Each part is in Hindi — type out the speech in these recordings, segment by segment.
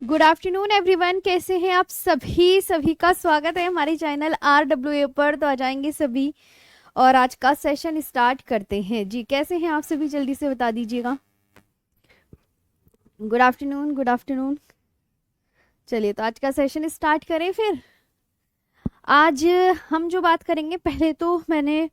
गुड आफ्टरनून एवरीवन, कैसे हैं आप सभी। सभी का स्वागत है हमारे चैनल RWA पर। तो आ जाएंगे सभी और आज का सेशन स्टार्ट करते हैं। जी कैसे हैं आप सभी, जल्दी से बता दीजिएगा। Good afternoon, good afternoon. चलिए तो आज का सेशन स्टार्ट करें फिर। आज हम जो बात करेंगे, पहले तो मैंने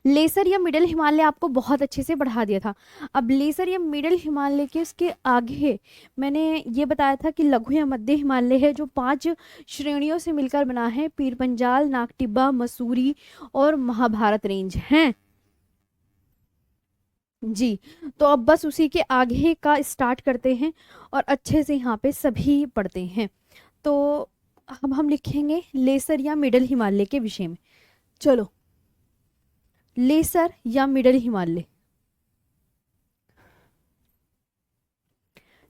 लेसर या मिडल हिमालय आपको बहुत अच्छे से पढ़ा दिया था। अब लेसर या मिडल हिमालय के उसके आगे मैंने ये बताया था कि लघु या मध्य हिमालय है, जो 5 श्रेणियों से मिलकर बना है। पीर पंजाल, नागटिब्बा, मसूरी और महाभारत रेंज हैं जी। तो अब बस उसी के आगे का स्टार्ट करते हैं और अच्छे से यहाँ पे सभी पढ़ते हैं। तो अब हम लिखेंगे लेसर या मिडल हिमालय के विषय में। चलो, लेसर या मिडल हिमालय।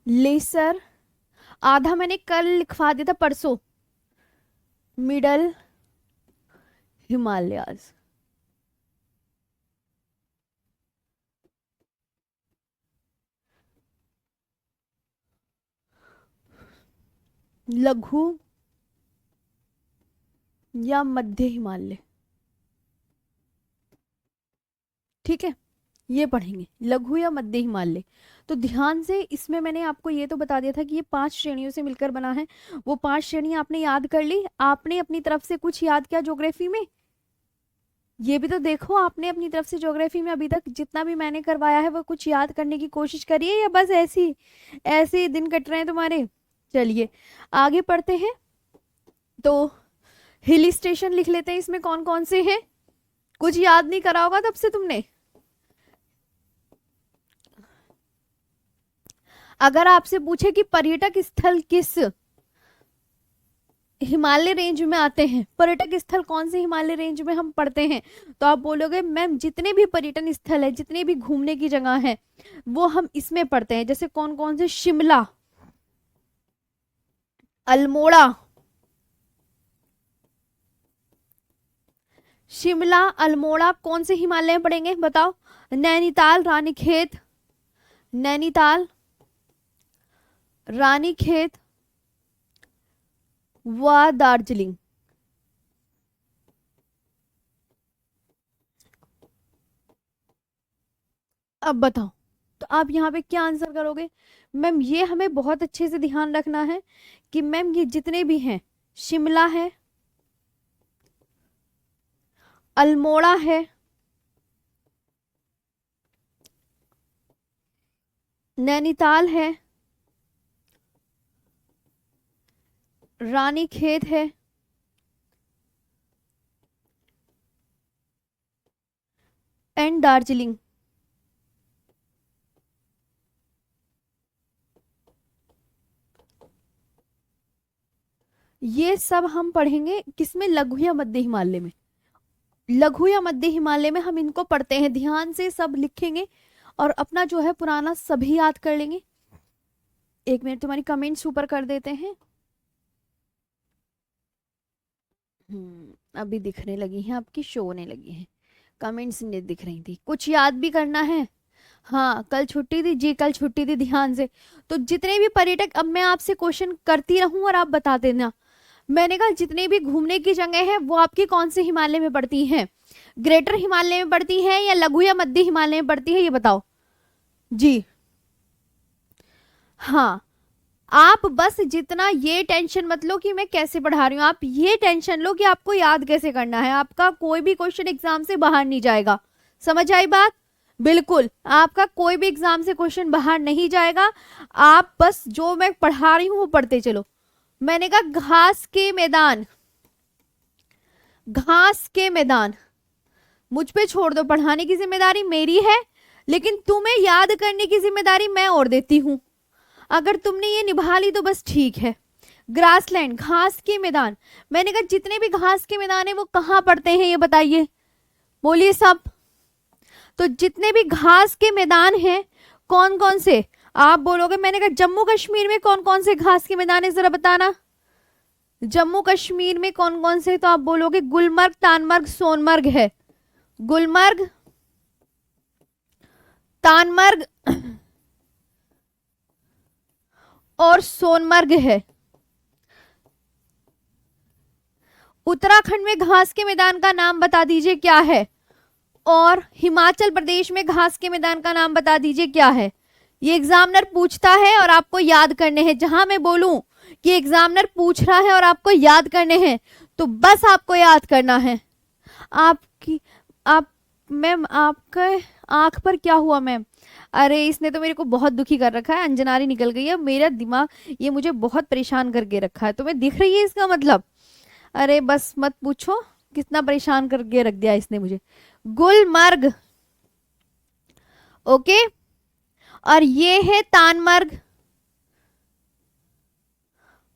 लेसर आधा मैंने कल लिखवा दिया था, परसों। मिडल हिमालयाज। लघु या मध्य हिमालय, ठीक है, ये पढ़ेंगे लघु या मध्य हिमालय। तो ध्यान से, इसमें मैंने आपको ये तो बता दिया था कि ये 5 श्रेणियों से मिलकर बना है। वो 5 श्रेणियां आपने याद कर ली। आपने अपनी तरफ से कुछ याद किया ज्योग्राफी में? ये भी तो देखो, आपने अपनी तरफ से ज्योग्राफी में अभी तक जितना भी मैंने करवाया है वो कुछ याद करने की कोशिश करिए, या बस ऐसी ऐसे ही दिन कट रहे हैं तुम्हारे। चलिए आगे पढ़ते हैं। तो हिल स्टेशन लिख लेते हैं। इसमें कौन कौन से हैं? कुछ याद नहीं करा होगा तब से तुमने। अगर आपसे पूछे कि पर्यटक स्थल किस हिमालय रेंज में आते हैं, पर्यटक स्थल कौन से हिमालय रेंज में हम पढ़ते हैं, तो आप बोलोगे मैम जितने भी पर्यटन स्थल है, जितने भी घूमने की जगह है, वो हम इसमें पढ़ते हैं। जैसे कौन कौन से? शिमला, अल्मोड़ा, शिमला अल्मोड़ा कौन से हिमालय में पढ़ेंगे बताओ? नैनीताल, रानीखेत, नैनीताल, रानीखेत व दार्जिलिंग। अब बताओ, तो आप यहाँ पे क्या आंसर करोगे? मैम ये हमें बहुत अच्छे से ध्यान रखना है कि मैम ये जितने भी हैं, शिमला है, अल्मोड़ा है, नैनीताल है, रानीखेत है एंड दार्जिलिंग। ये सब हम पढ़ेंगे किसमें? लघु या मध्य हिमालय में। लघु या मध्य हिमालय में हम इनको पढ़ते हैं। ध्यान से सब लिखेंगे और अपना जो है पुराना सभी याद कर लेंगे। एक मिनट, तुम्हारी कमेंट्स ऊपर कर देते हैं। अभी दिखने लगी हैं, आपकी शो होने लगी है। कमेंट्स नहीं दिख रही थी। कुछ याद भी करना है। हाँ कल छुट्टी थी जी, कल छुट्टी थी। ध्यान से, तो जितने भी पर्यटक, अब मैं आपसे क्वेश्चन करती रहूं और आप बता देना। मैंने कहा जितने भी घूमने की जगह है वो आपकी कौन से हिमालय में पड़ती हैं? ग्रेटर हिमालय में पड़ती है या लघु या मध्य हिमालय में पड़ती है, ये बताओ जी। हाँ, आप बस जितना ये टेंशन मत लो कि मैं कैसे पढ़ा रही हूँ, आप ये टेंशन लो कि आपको याद कैसे करना है। आपका कोई भी क्वेश्चन एग्जाम से बाहर नहीं जाएगा। समझ आई बात? बिल्कुल, आपका कोई भी एग्जाम से क्वेश्चन बाहर नहीं जाएगा। आप बस जो मैं पढ़ा रही हूँ वो पढ़ते चलो। मैंने कहा घास के मैदान, घास के मैदान मुझ पे छोड़ दो, पढ़ाने की जिम्मेदारी मेरी है, लेकिन तुम्हें याद करने की जिम्मेदारी मैं और देती हूं। अगर तुमने ये निभा ली तो बस ठीक है। ग्रासलैंड, घास के मैदान। मैंने कहा जितने भी घास के मैदान है वो कहाँ पड़ते हैं, ये बताइए, बोलिए सब। तो जितने भी घास के मैदान हैं, कौन कौन से? आप बोलोगे मैंने कहा जम्मू कश्मीर में कौन कौन से घास के मैदान है, जरा बताना। जम्मू कश्मीर में कौन कौन से? तो आप बोलोगे गुलमर्ग, तानमर्ग, सोनमर्ग है। गुलमर्ग, तानमर्ग और सोनमर्ग है। उत्तराखंड में घास के मैदान का नाम बता दीजिए क्या है। और हिमाचल प्रदेश में घास के मैदान का नाम बता दीजिए क्या है। ये एग्जामिनर पूछता है और आपको याद करने हैं। जहां मैं बोलूं कि एग्जामिनर पूछ रहा है और आपको याद करने हैं तो बस आपको याद करना है। आपकी आप मैम आपका आंख पर क्या हुआ मैम? अरे इसने तो मेरे को बहुत दुखी कर रखा है, अंजनारी निकल गई है। मेरा दिमाग ये मुझे बहुत परेशान करके रखा है। तुम्हें दिख रही है इसका मतलब? अरे बस मत पूछो कितना परेशान करके रख दिया इसने मुझे। गुलमर्ग, ओके। और ये है तानमर्ग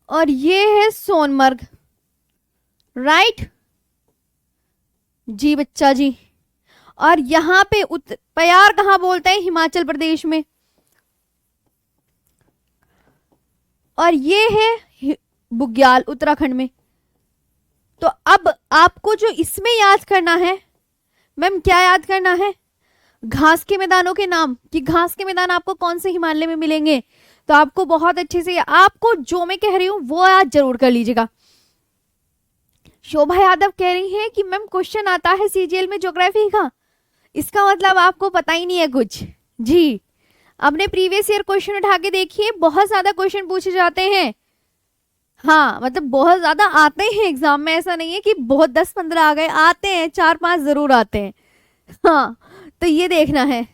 और ये है सोनमर्ग, राइट जी बच्चा जी। और यहाँ पे प्यार कहाँ बोलते हैं? हिमाचल प्रदेश में। और ये है बुग्याल उत्तराखंड में। तो अब आपको जो इसमें याद करना है मैम, क्या याद करना है? घास के मैदानों के नाम, कि घास के मैदान आपको कौन से हिमालय में मिलेंगे। तो आपको बहुत अच्छे से, आपको जो मैं कह रही हूं वो याद जरूर कर लीजिएगा। शोभा यादव कह रही है कि मैम क्वेश्चन आता है सीजीएल में ज्योग्राफी का, इसका मतलब आपको पता ही नहीं है कुछ। जी, अपने प्रीवियस ईयर क्वेश्चन उठा के देखिए, बहुत ज्यादा क्वेश्चन पूछे जाते हैं। हाँ मतलब बहुत ज्यादा आते हैं एग्जाम में, ऐसा नहीं है कि बहुत 10-15 आ गए, आते हैं 4-5 जरूर आते हैं। हाँ तो ये देखना है।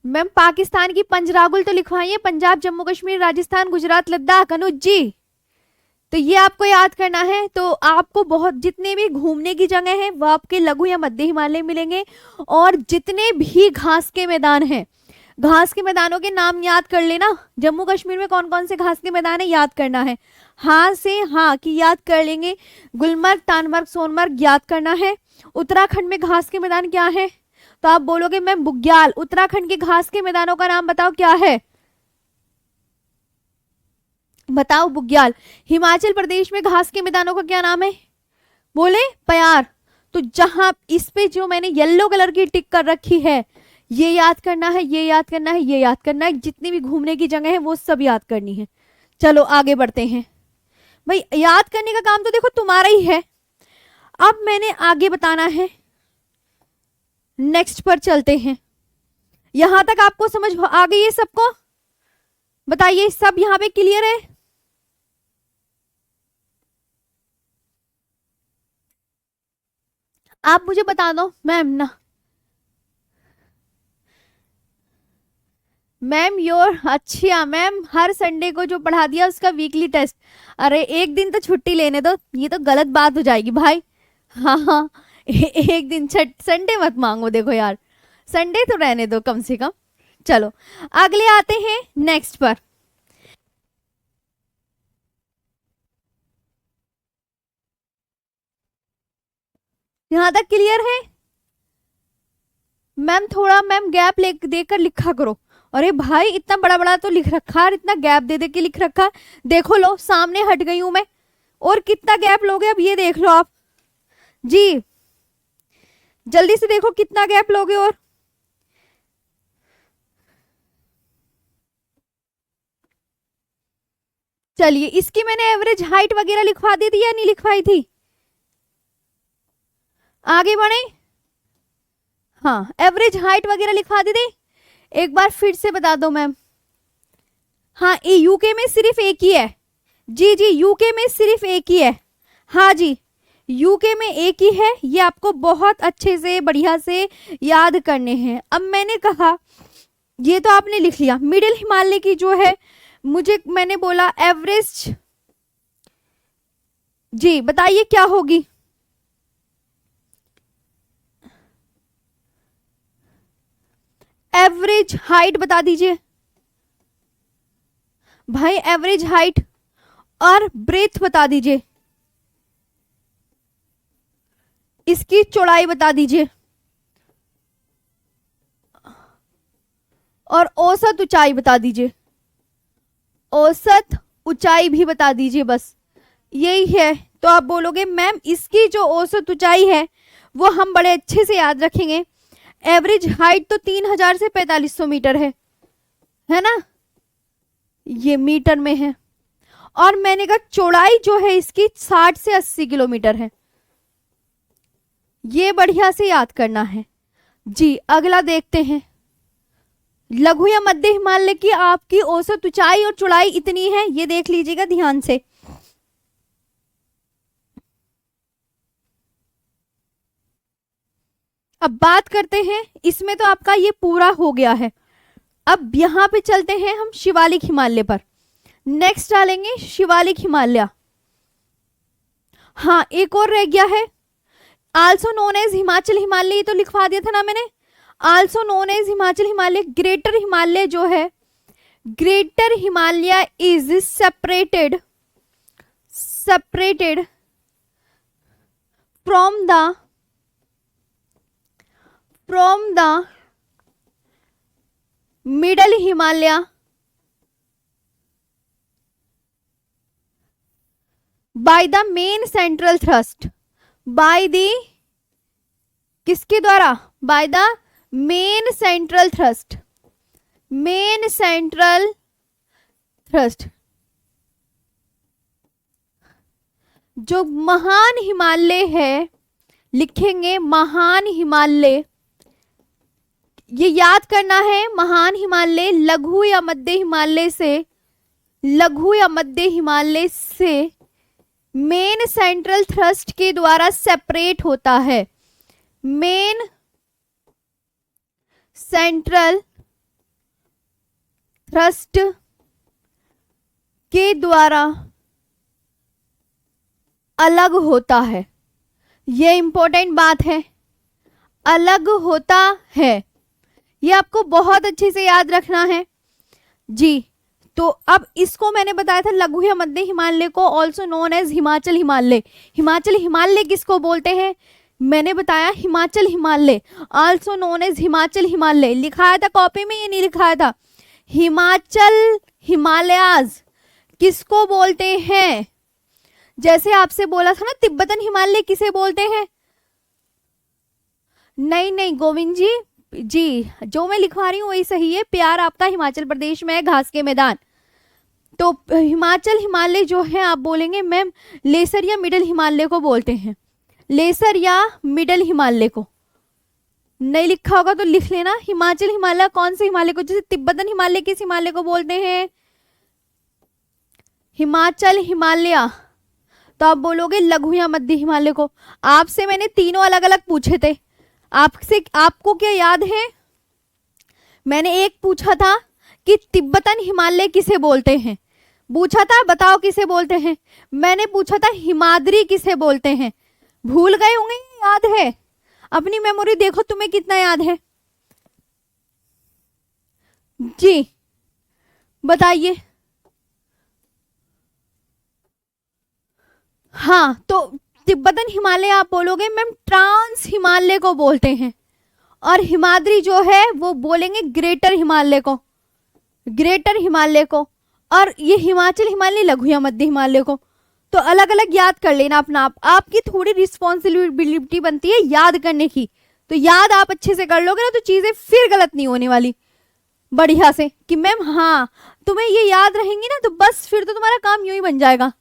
मैम पाकिस्तान की पंजरागुल तो लिखवाइए, पंजाब जम्मू कश्मीर राजस्थान गुजरात लद्दाख। अनुज जी, तो ये आपको याद करना है। तो आपको बहुत जितने भी घूमने की जगह है वो आपके लघु या मध्य हिमालय मिलेंगे। और जितने भी घास के मैदान हैं, घास के मैदानों के नाम याद कर लेना। जम्मू कश्मीर में कौन कौन से घास के मैदान है याद करना है। हाँ से हाँ कि याद कर लेंगे। गुलमर्ग, तानमर्ग, सोनमर्ग याद करना है। उत्तराखंड में घास के मैदान क्या है? तो आप बोलोगे मैम बुग्याल। उत्तराखंड के घास के मैदानों का नाम बताओ क्या है? बताओ बुग्याल। हिमाचल प्रदेश में घास के मैदानों का क्या नाम है? बोले प्यार। तो जहां इस पे जो मैंने येलो कलर की टिक कर रखी है, ये याद करना है, ये याद करना है, ये याद करना है। जितनी भी घूमने की जगह है वो सब याद करनी है। चलो आगे बढ़ते हैं। भाई याद करने का काम तो देखो तुम्हारा ही है, अब मैंने आगे बताना है। नेक्स्ट पर चलते हैं। यहां तक आपको समझ आ गई है सबको? बताइए सब यहां पे क्लियर है? आप मुझे बता दो मैम ना। मैम योर, अच्छा मैम हर संडे को जो पढ़ा दिया उसका वीकली टेस्ट। अरे एक दिन तो छुट्टी लेने दो, ये तो गलत बात हो जाएगी भाई। हाँ हाँ एक दिन संडे मत मांगो, देखो यार संडे तो रहने दो कम से कम। चलो अगले आते हैं नेक्स्ट पर। यहां तक क्लियर है? मैम थोड़ा मैम गैप ले देकर लिखा करो। अरे भाई इतना बड़ा बड़ा तो लिख रखा है, इतना गैप दे दे के लिख रखा। देखो लो सामने हट गई हूं मैं, और कितना गैप लोगे अब ये देख लो आप जी। जल्दी से देखो कितना गैप लोगे। और चलिए इसकी मैंने एवरेज हाइट वगैरह लिखवा दी थी या नहीं लिखवाई थी? आगे बढ़े। हाँ एवरेज हाइट वगैरह लिखवा दी थी, एक बार फिर से बता दो मैम। हाँ यूके में सिर्फ एक ही है। जी जी यूके में सिर्फ एक ही है। हाँ जी यूके में एक ही है। ये आपको बहुत अच्छे से बढ़िया से याद करने हैं। अब मैंने कहा ये तो आपने लिख लिया। मिडिल हिमालय की जो है, मुझे मैंने बोला एवरेज। जी बताइए क्या होगी? एवरेज हाइट बता दीजिए भाई, एवरेज हाइट और ब्रेथ बता दीजिए, इसकी चौड़ाई बता दीजिए, और औसत ऊंचाई बता दीजिए। औसत ऊंचाई भी बता दीजिए, बस यही है। तो आप बोलोगे मैम इसकी जो औसत ऊंचाई है वो हम बड़े अच्छे से याद रखेंगे। एवरेज हाइट तो 3000 से 4500 मीटर है, है ना, ये मीटर में है। और मैंने कहा चौड़ाई जो है इसकी 60 से 80 किलोमीटर है। ये बढ़िया से याद करना है जी। अगला देखते हैं, लघु या मध्य हिमालय की आपकी औसत ऊंचाई और चौड़ाई इतनी है, ये देख लीजिएगा ध्यान से। अब बात करते हैं, इसमें तो आपका ये पूरा हो गया है। अब यहां पे चलते हैं हम शिवालिक हिमालय पर। नेक्स्ट डालेंगे शिवालिक हिमालय। हाँ, एक और रह गया है, also known as Himachal Himalaya, तो लिखवा दिया था ना मैंने। Also known as Himachal Himalaya, greater Himalaya जो है, greater Himalaya is separated from the middle Himalaya by the main central thrust, by the किसके द्वारा, by the main central thrust, main central thrust. जो महान हिमालय है, लिखेंगे महान हिमालय, ये याद करना है। महान हिमालय लघु या मध्य हिमालय से, लघु या मध्य हिमालय से मेन सेंट्रल थ्रस्ट के द्वारा सेपरेट होता है। मेन सेंट्रल थ्रस्ट के द्वारा अलग होता है। ये इंपॉर्टेंट बात है, अलग होता है, ये आपको बहुत अच्छे से याद रखना है जी। तो अब इसको मैंने बताया था लघु या मध्य हिमालय को also known as Himachal Himalaya. Himachal Himalaya किसको बोलते हैं, मैंने बताया Himachal Himalaya, also known as Himachal Himalaya. लिखाया था कॉपी में, ये नहीं लिखाया था। हिमाचल हिमालयाज किसको बोलते हैं, जैसे आपसे बोला था ना तिब्बतन हिमालय किसे बोलते हैं। नहीं गोविंद जी, जो मैं लिखवा रही हूँ वही सही है। प्यार आपका हिमाचल प्रदेश में है, घास के मैदान। तो हिमाचल हिमालय जो है आप बोलेंगे मैम लेसर या मिडल हिमालय को बोलते हैं, लेसर या मिडल हिमालय को। नहीं लिखा होगा तो लिख लेना। हिमाचल हिमालय कौन से हिमालय को, जैसे तिब्बतन हिमालय किस हिमालय को बोलते हैं, हिमाचल हिमालय, तो आप बोलोगे लघु या मध्य हिमालय को। आपसे मैंने तीनों अलग अलग पूछे थे, आपको क्या याद है, मैंने एक पूछा था कि तिब्बतन हिमालय किसे बोलते हैं, पूछा था बताओ किसे बोलते हैं। मैंने पूछा था हिमाद्री किसे बोलते हैं। भूल गए होंगे, याद है, अपनी मेमोरी देखो तुम्हें कितना याद है जी, बताइए। हाँ, तो तिब्बतन हिमालय आप बोलोगे मैम ट्रांस हिमालय को बोलते हैं, और हिमाद्री जो है वो बोलेंगे ग्रेटर हिमालय को, ग्रेटर हिमालय को, और ये हिमाचल हिमालय लघु या मध्य हिमालय को। तो अलग अलग याद कर लेना अपना आप, आपकी थोड़ी रिस्पॉन्सिबिलिटी बनती है याद करने की। तो याद आप अच्छे से कर लोगे ना तो चीजें फिर गलत नहीं होने वाली, बढ़िया से कि मैम हाँ तुम्हें ये याद रहेंगी ना, तो बस फिर तो तुम्हारा काम यूं ही बन जाएगा।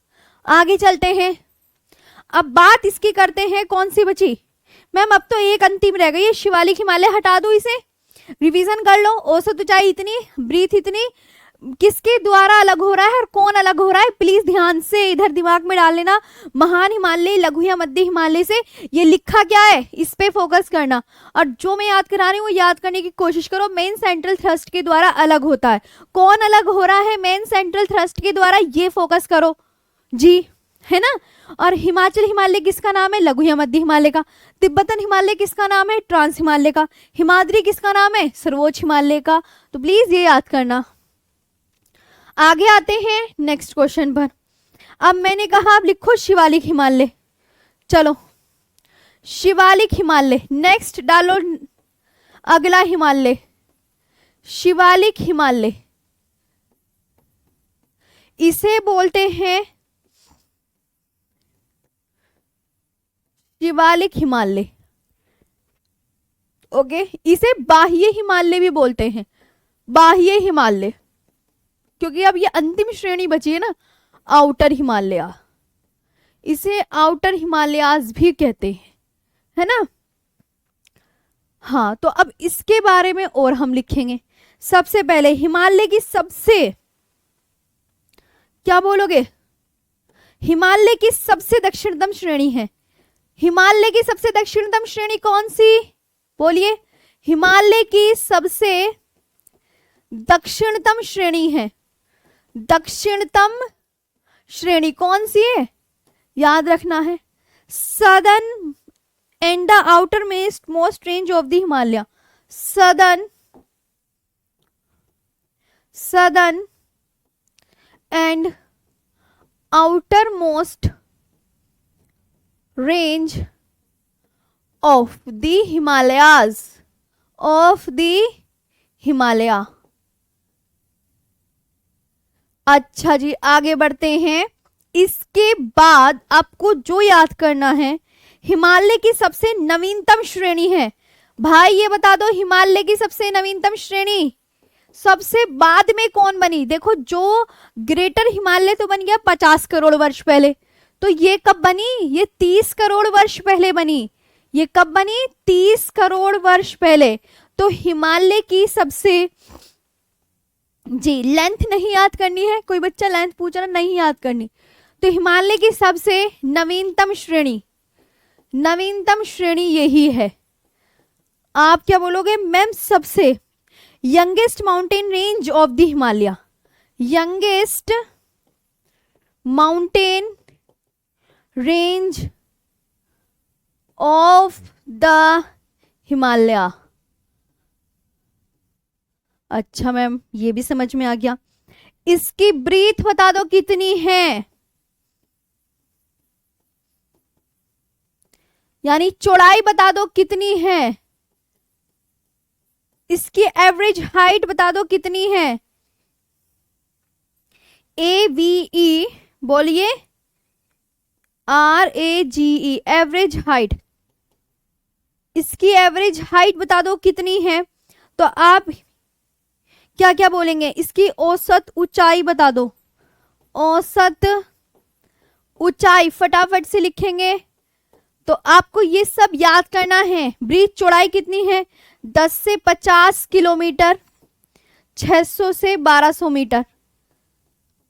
आगे चलते हैं, अब बात इसकी करते हैं, कौन सी बची मैम, अब तो एक अंतिम रह गई है, शिवालिक हिमालय। हटा दो इसे, रिवीजन कर लो। औसत ऊंचाई इतनी, ब्रीथ इतनी, किसके द्वारा अलग हो रहा है और कौन अलग हो रहा है, प्लीज ध्यान से इधर दिमाग में डाल लेना। महान हिमालय लघु या मध्य हिमालय से, ये लिखा क्या है इस पे फोकस करना, और जो मैं याद करा रही हूँ वो याद करने की कोशिश करो। मेन सेंट्रल थ्रस्ट के द्वारा अलग होता है, कौन अलग हो रहा है मेन सेंट्रल थ्रस्ट के द्वारा, ये फोकस करो जी, है ना। और हिमाचल हिमालय किसका नाम है, लघु या मध्य हिमालय का। तिब्बतन हिमालय किसका नाम है, ट्रांस हिमालय का। हिमाद्री किसका नाम है, सर्वोच्च हिमालय का। तो प्लीज ये याद करना। आगे आते हैं नेक्स्ट क्वेश्चन पर। अब मैंने कहा अब लिखो शिवालिक हिमालय, चलो शिवालिक हिमालय। नेक्स्ट डालो अगला हिमालय, शिवालिक हिमालय, इसे बोलते हैं शिवालिक हिमालय। ओके, इसे बाह्य हिमालय भी बोलते हैं, बाह्य हिमालय, क्योंकि अब ये अंतिम श्रेणी बची है ना, आउटर हिमालय, इसे आउटर हिमालयाज भी कहते हैं, है ना। हाँ, तो अब इसके बारे में और हम लिखेंगे। सबसे पहले हिमालय की सबसे, क्या बोलोगे, हिमालय की सबसे दक्षिणतम श्रेणी है। हिमालय की सबसे दक्षिणतम श्रेणी कौन सी, बोलिए। हिमालय की सबसे दक्षिणतम श्रेणी है। दक्षिणतम श्रेणी कौन सी है, याद रखना है। Southern and the outer most range of the Himalaya. Southern and outermost range of the Himalayas, of the Himalaya। अच्छा जी, आगे बढ़ते हैं। इसके बाद आपको जो याद करना है, हिमालय की सबसे नवीनतम श्रेणी है। भाई ये बता दो, हिमालय की सबसे नवीनतम श्रेणी सबसे बाद में कौन बनी। देखो, जो ग्रेटर हिमालय तो बन गया 50 करोड़ वर्ष पहले, तो ये कब बनी, ये 30 करोड़ वर्ष पहले बनी। ये कब बनी, 30 करोड़ वर्ष पहले। तो हिमालय की सबसे, जी लेंथ नहीं याद करनी है, कोई बच्चा लेंथ पूछ रहा, नहीं याद करनी। तो हिमालय की सबसे नवीनतम श्रेणी, नवीनतम श्रेणी यही है। आप क्या बोलोगे मैम, सबसे youngest mountain range of the Himalaya. Youngest mountain range of the Himalaya. अच्छा मैम, ये भी समझ में आ गया। इसकी ब्रीथ बता दो कितनी है, यानी चौड़ाई बता दो कितनी है। इसकी एवरेज हाइट बता दो कितनी है। AVE बोलिए, RAGE, एवरेज हाइट। इसकी एवरेज हाइट बता दो कितनी है। तो आप क्या क्या बोलेंगे, इसकी औसत ऊंचाई बता दो। औसत ऊंचाई फटाफट से लिखेंगे। तो आपको ये सब याद करना है। ब्रीथ चौड़ाई कितनी है, 10 से 50 किलोमीटर, 600 से 1200 मीटर।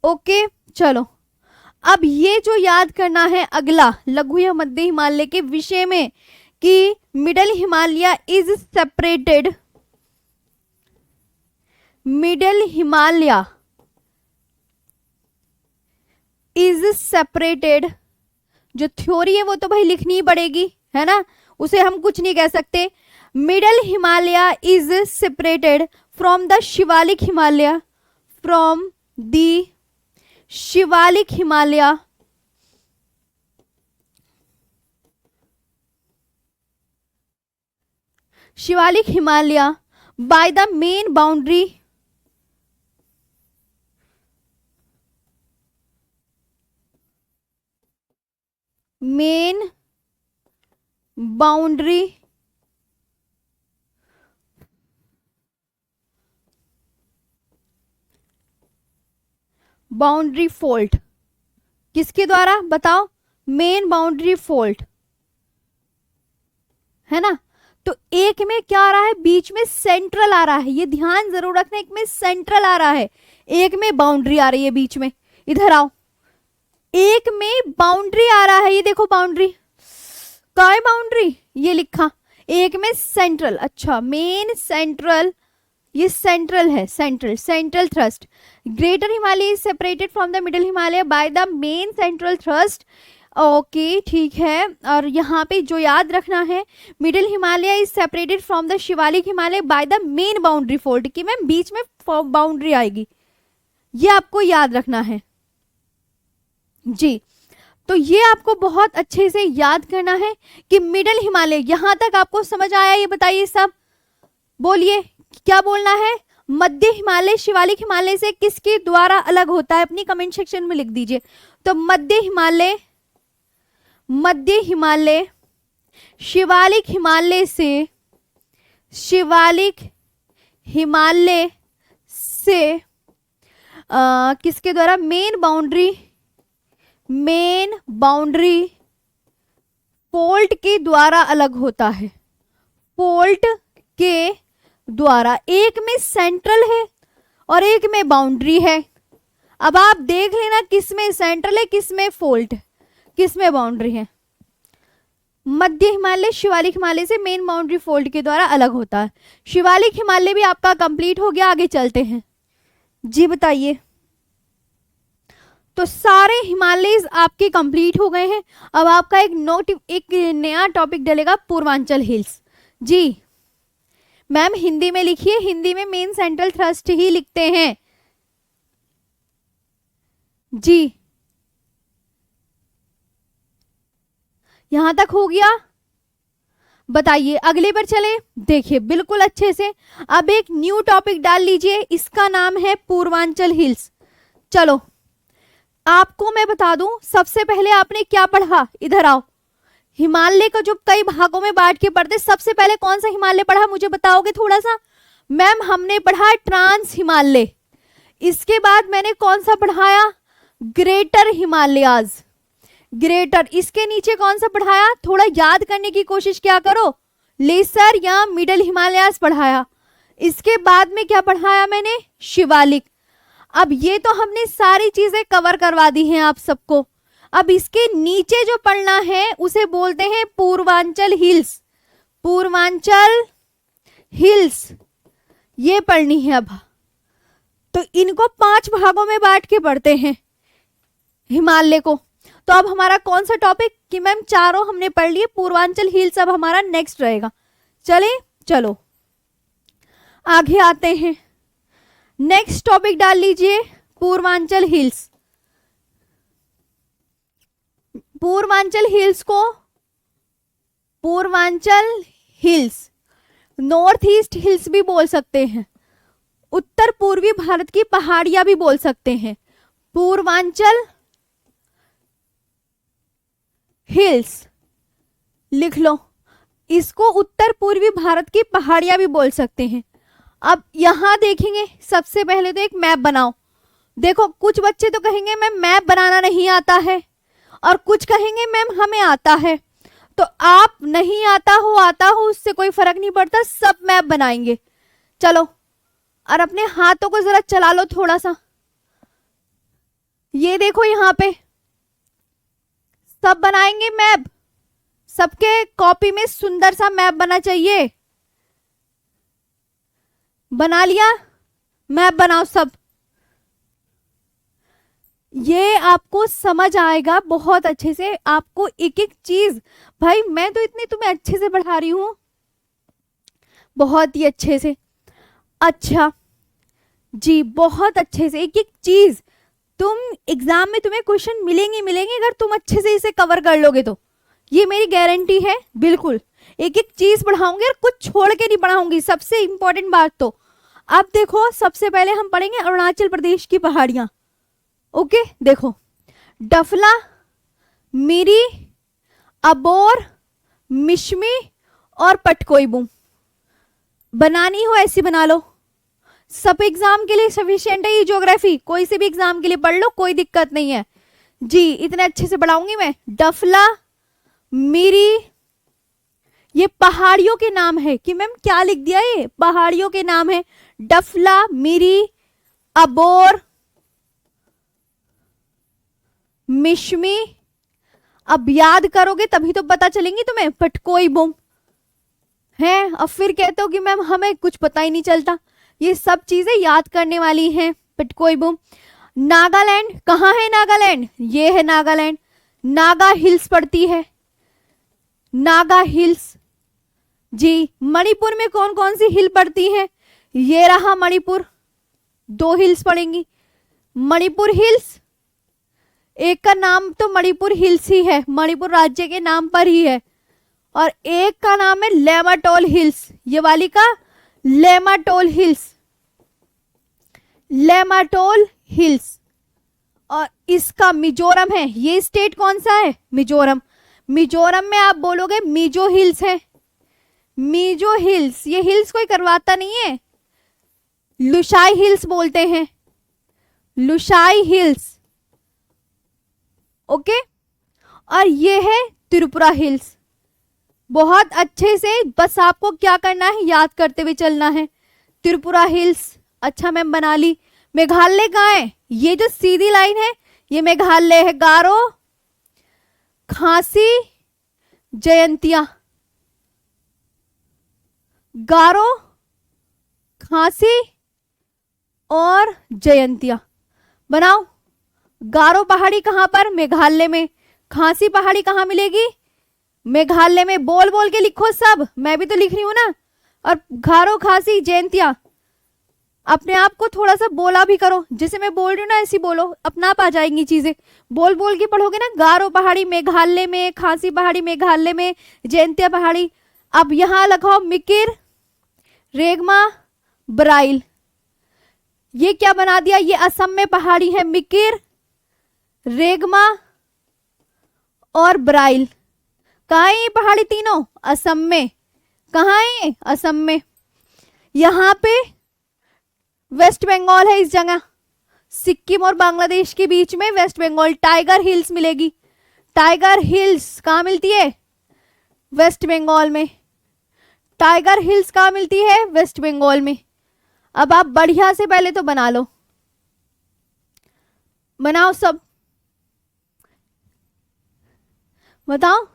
ओके, चलो अब ये जो याद करना है अगला, लघु या मध्य हिमालय के विषय में, कि middle Himalaya is separated, middle Himalaya is separated. जो थ्योरी है वो तो भाई लिखनी ही पड़ेगी, है ना, उसे हम कुछ नहीं कह सकते। Middle Himalaya is separated from the Shivalik Himalaya, from the Shivalik Himalaya Shivalik Himalaya by the main boundary, main boundary boundary fault. किसके द्वारा बताओ, मेन बाउंड्री फोल्ट, है ना। तो एक में क्या आ रहा है, बीच में सेंट्रल आ रहा है, ये ध्यान जरूर रखना, एक में सेंट्रल आ रहा है, एक में बाउंड्री आ रही है बीच में। इधर आओ, एक में बाउंड्री आ रहा है, ये देखो बाउंड्री, क्या है बाउंड्री, ये लिखा, एक में सेंट्रल। अच्छा, मेन सेंट्रल, ये सेंट्रल है, central, central thrust. Greater Himalaya is separated from the middle Himalaya by the main central thrust. Okay, ठीक है। और यहाँ पे जो याद रखना है, middle Himalaya is separated from the Shivalik Himalaya by the main boundary fold, कि मैम बीच में बाउंड्री आएगी, ये आपको याद रखना है जी। तो ये आपको बहुत अच्छे से याद करना है कि मिडिल हिमालय, यहां तक आपको समझ आया, ये बताइए सब, बोलिए क्या बोलना है। मध्य हिमालय शिवालिक हिमालय से किसके द्वारा अलग होता है, अपनी कमेंट सेक्शन में लिख दीजिए। तो मध्य हिमालय, मध्य हिमालय शिवालिक हिमालय से, शिवालिक हिमालय से किसके द्वारा, मेन बाउंड्री फोल्ट के द्वारा अलग होता है, फोल्ट के द्वारा। एक में सेंट्रल है और एक में बाउंड्री है। अब आप देख लेना किस में सेंट्रल है, किस में फोल्ट, किस में बाउंड्री है। मध्य हिमालय शिवालिक हिमालय से मेन बाउंड्री फोल्ड के द्वारा अलग होता है। शिवालिक हिमालय भी आपका कंप्लीट हो गया। आगे चलते हैं जी, बताइए। तो सारे हिमालयस आपके कंप्लीट हो गए हैं। अब आपका एक नया टॉपिक डलेगा, पूर्वांचल हिल्स। जी मैम हिंदी में लिखिए, हिंदी में मेन सेंट्रल थ्रस्ट ही लिखते हैं जी। यहां तक हो गया, बताइए अगले पर चले। देखिए बिल्कुल अच्छे से अब एक न्यू टॉपिक डाल लीजिए, इसका नाम है पूर्वांचल हिल्स। चलो आपको मैं बता दूं, सबसे पहले आपने क्या पढ़ा, इधर आओ। हिमालय को जो कई भागों में बांट के पढ़ते, सबसे पहले कौन सा हिमालय पढ़ा मुझे बताओगे थोड़ा सा। मैम हमने पढ़ा ट्रांस हिमालय। इसके बाद मैंने कौन सा पढ़ाया, ग्रेटर हिमालयाज, ग्रेटर। इसके नीचे कौन सा पढ़ाया, थोड़ा याद करने की कोशिश क्या करो, लेसर या मिडल हिमालयाज पढ़ाया। इसके बाद में क्या पढ़ाया मैंने, शिवालिक। अब ये तो हमने सारी चीजें कवर करवा दी हैं आप सबको। अब इसके नीचे जो पढ़ना है उसे बोलते हैं पूर्वांचल हिल्स, पूर्वांचल हिल्स ये पढ़नी है। अब तो इनको 5 भागों में बांट के पढ़ते हैं हिमालय को। तो अब हमारा कौन सा टॉपिक कि मैम चारों हमने पढ़ लिए, पूर्वांचल हिल्स अब हमारा नेक्स्ट रहेगा। चले चलो आगे आते हैं, नेक्स्ट टॉपिक डाल लीजिए पूर्वांचल हिल्स। पूर्वांचल हिल्स को Purvanchal hills, north east hills भी बोल सकते हैं, उत्तर पूर्वी भारत की पहाड़ियां भी बोल सकते हैं। पूर्वांचल हिल्स लिख लो, इसको उत्तर पूर्वी भारत की पहाड़ियां भी बोल सकते हैं। अब यहां देखेंगे, सबसे पहले तो एक मैप बनाओ। देखो कुछ बच्चे तो कहेंगे मैम मैप बनाना नहीं आता है, और कुछ कहेंगे मैम हमें आता है। तो आप नहीं आता हो उससे कोई फर्क नहीं पड़ता, सब मैप बनाएंगे। चलो और अपने हाथों को जरा चला लो थोड़ा सा। ये देखो यहाँ पे सब बनाएंगे मैप, सबके कॉपी में सुंदर सा मैप बना चाहिए। बना लिया, मैप बनाओ सब। ये आपको समझ आएगा बहुत अच्छे से, आपको एक एक चीज, भाई मैं तो इतनी तुम्हें अच्छे से पढ़ा रही हूं, बहुत ही अच्छे से। अच्छा जी, बहुत अच्छे से एक एक चीज तुम एग्जाम में तुम्हें क्वेश्चन मिलेंगे अगर तुम अच्छे से इसे कवर कर लोगे तो, ये मेरी गारंटी है। बिल्कुल एक एक चीज पढ़ाऊंगी और कुछ छोड़ के नहीं पढ़ाऊंगी। सबसे इंपॉर्टेंट बात तो अब देखो, सबसे पहले हम पढ़ेंगे अरुणाचल प्रदेश की पहाड़ियां। ओके देखो, डफला, मिरी, अबोर, मिश्मी और पटकोईबू। बनानी हो ऐसी बना लो, सब एग्जाम के लिए सफिशिएंट है ये ज्योग्राफी, कोई से भी एग्जाम के लिए पढ़ लो, कोई दिक्कत नहीं है जी। इतने अच्छे से पढ़ाऊंगी मैं। डफला, मिरी, ये पहाड़ियों के नाम है कि मैम क्या लिख दिया, ये पहाड़ियों के नाम है। डफला, मिरी, अबोर, मिश्मी। अब याद करोगे तभी तो पता चलेंगी तुम्हें। पटकोईबू है। अब फिर कहते हो कि मैम हमें कुछ पता ही नहीं चलता, ये सब चीजें याद करने वाली हैं। पटकोईबू। नागालैंड, कहाँ है नागालैंड, ये है नागालैंड। नागा हिल्स पड़ती है, नागा हिल्स जी। मणिपुर में कौन कौन सी हिल पड़ती है, ये रहा मणिपुर, 2 हिल्स पड़ेंगी। मणिपुर हिल्स, एक का नाम तो मणिपुर हिल्स ही है, मणिपुर राज्य के नाम पर ही है, और एक का नाम है लेमाटोल हिल्स, ये वाली का लेमाटोल हिल्स, लेमाटोल हिल्स। और इसका मिजोरम है, ये स्टेट कौन सा है, मिजोरम। मिजोरम में आप बोलोगे मिजो हिल्स है, मिजो हिल्स। ये हिल्स कोई करवाता नहीं है, लुशाई हिल्स बोलते हैं, लुशाई हिल्स। ओके, और ये है त्रिपुरा हिल्स। बहुत अच्छे से बस आपको क्या करना है, याद करते हुए चलना है। त्रिपुरा हिल्स, अच्छा मैम बना ली। मेघालय कहाँ है? ये जो सीधी लाइन है ये मेघालय है। गारो, खासी, जयंतिया, गारो, खासी और जयंतिया बनाओ। गारो पहाड़ी कहां पर? मेघालय में। खासी पहाड़ी कहां मिलेगी? मेघालय में। बोल बोल के लिखो सब, मैं भी तो लिख रही हूं ना। और गारो, खासी, जयंतिया, अपने आप को थोड़ा सा बोला भी करो, जैसे मैं बोल रही हूँ ना ऐसी बोलो, अपना आप आ जाएंगी चीजें। बोल बोल के पढ़ोगे ना। गारो पहाड़ी मेघालय में, खासी पहाड़ी मेघालय में, जयंतिया पहाड़ी। अब यहां लगाओ मिकिर, रेगमा, ब्राइल। ये क्या बना दिया? ये असम में पहाड़ी है, मिकिर, रेगमा और ब्राइल। कहाँ है ये पहाड़ी तीनों? असम में। कहाँ है? असम में। यहां पे वेस्ट बंगाल है, इस जगह सिक्किम और बांग्लादेश के बीच में वेस्ट बंगाल। टाइगर हिल्स मिलेगी। टाइगर हिल्स कहाँ मिलती है? वेस्ट बंगाल में। टाइगर हिल्स कहाँ मिलती है? वेस्ट बंगाल में। अब आप बढ़िया से पहले तो बना लो, बनाओ सब, बताओ।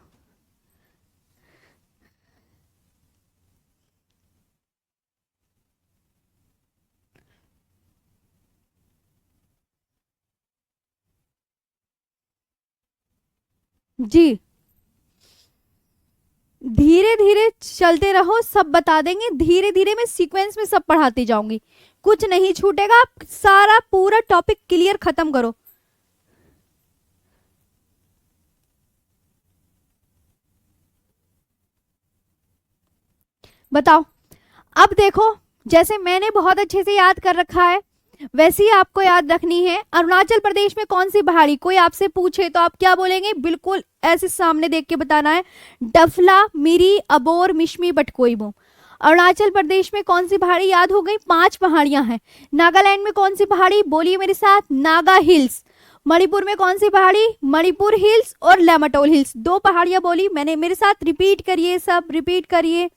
जी, धीरे धीरे चलते रहो, सब बता देंगे। धीरे धीरे मैं सीक्वेंस में सब पढ़ाती जाऊंगी, कुछ नहीं छूटेगा। आप सारा पूरा टॉपिक क्लियर खत्म करो। बताओ। अब देखो, जैसे मैंने बहुत अच्छे से याद कर रखा है वैसे ही आपको याद रखनी है। अरुणाचल प्रदेश में कौन सी पहाड़ी? कोई आपसे पूछे तो आप क्या बोलेंगे? बिल्कुल ऐसे सामने देख के बताना है। डफला, मिरी, अबोर, मिश्मी, बटकोईबो। अरुणाचल प्रदेश में कौन सी पहाड़ी? याद हो गई, 5 पहाड़ियां हैं। नागालैंड में कौन सी पहाड़ी? बोलिए मेरे साथ, नागा हिल्स। मणिपुर में कौन सी पहाड़ी? मणिपुर हिल्स और लेमाटोल हिल्स। 2 पहाड़ियां बोली मैंने, मेरे साथ रिपीट करिए, सब रिपीट करिए।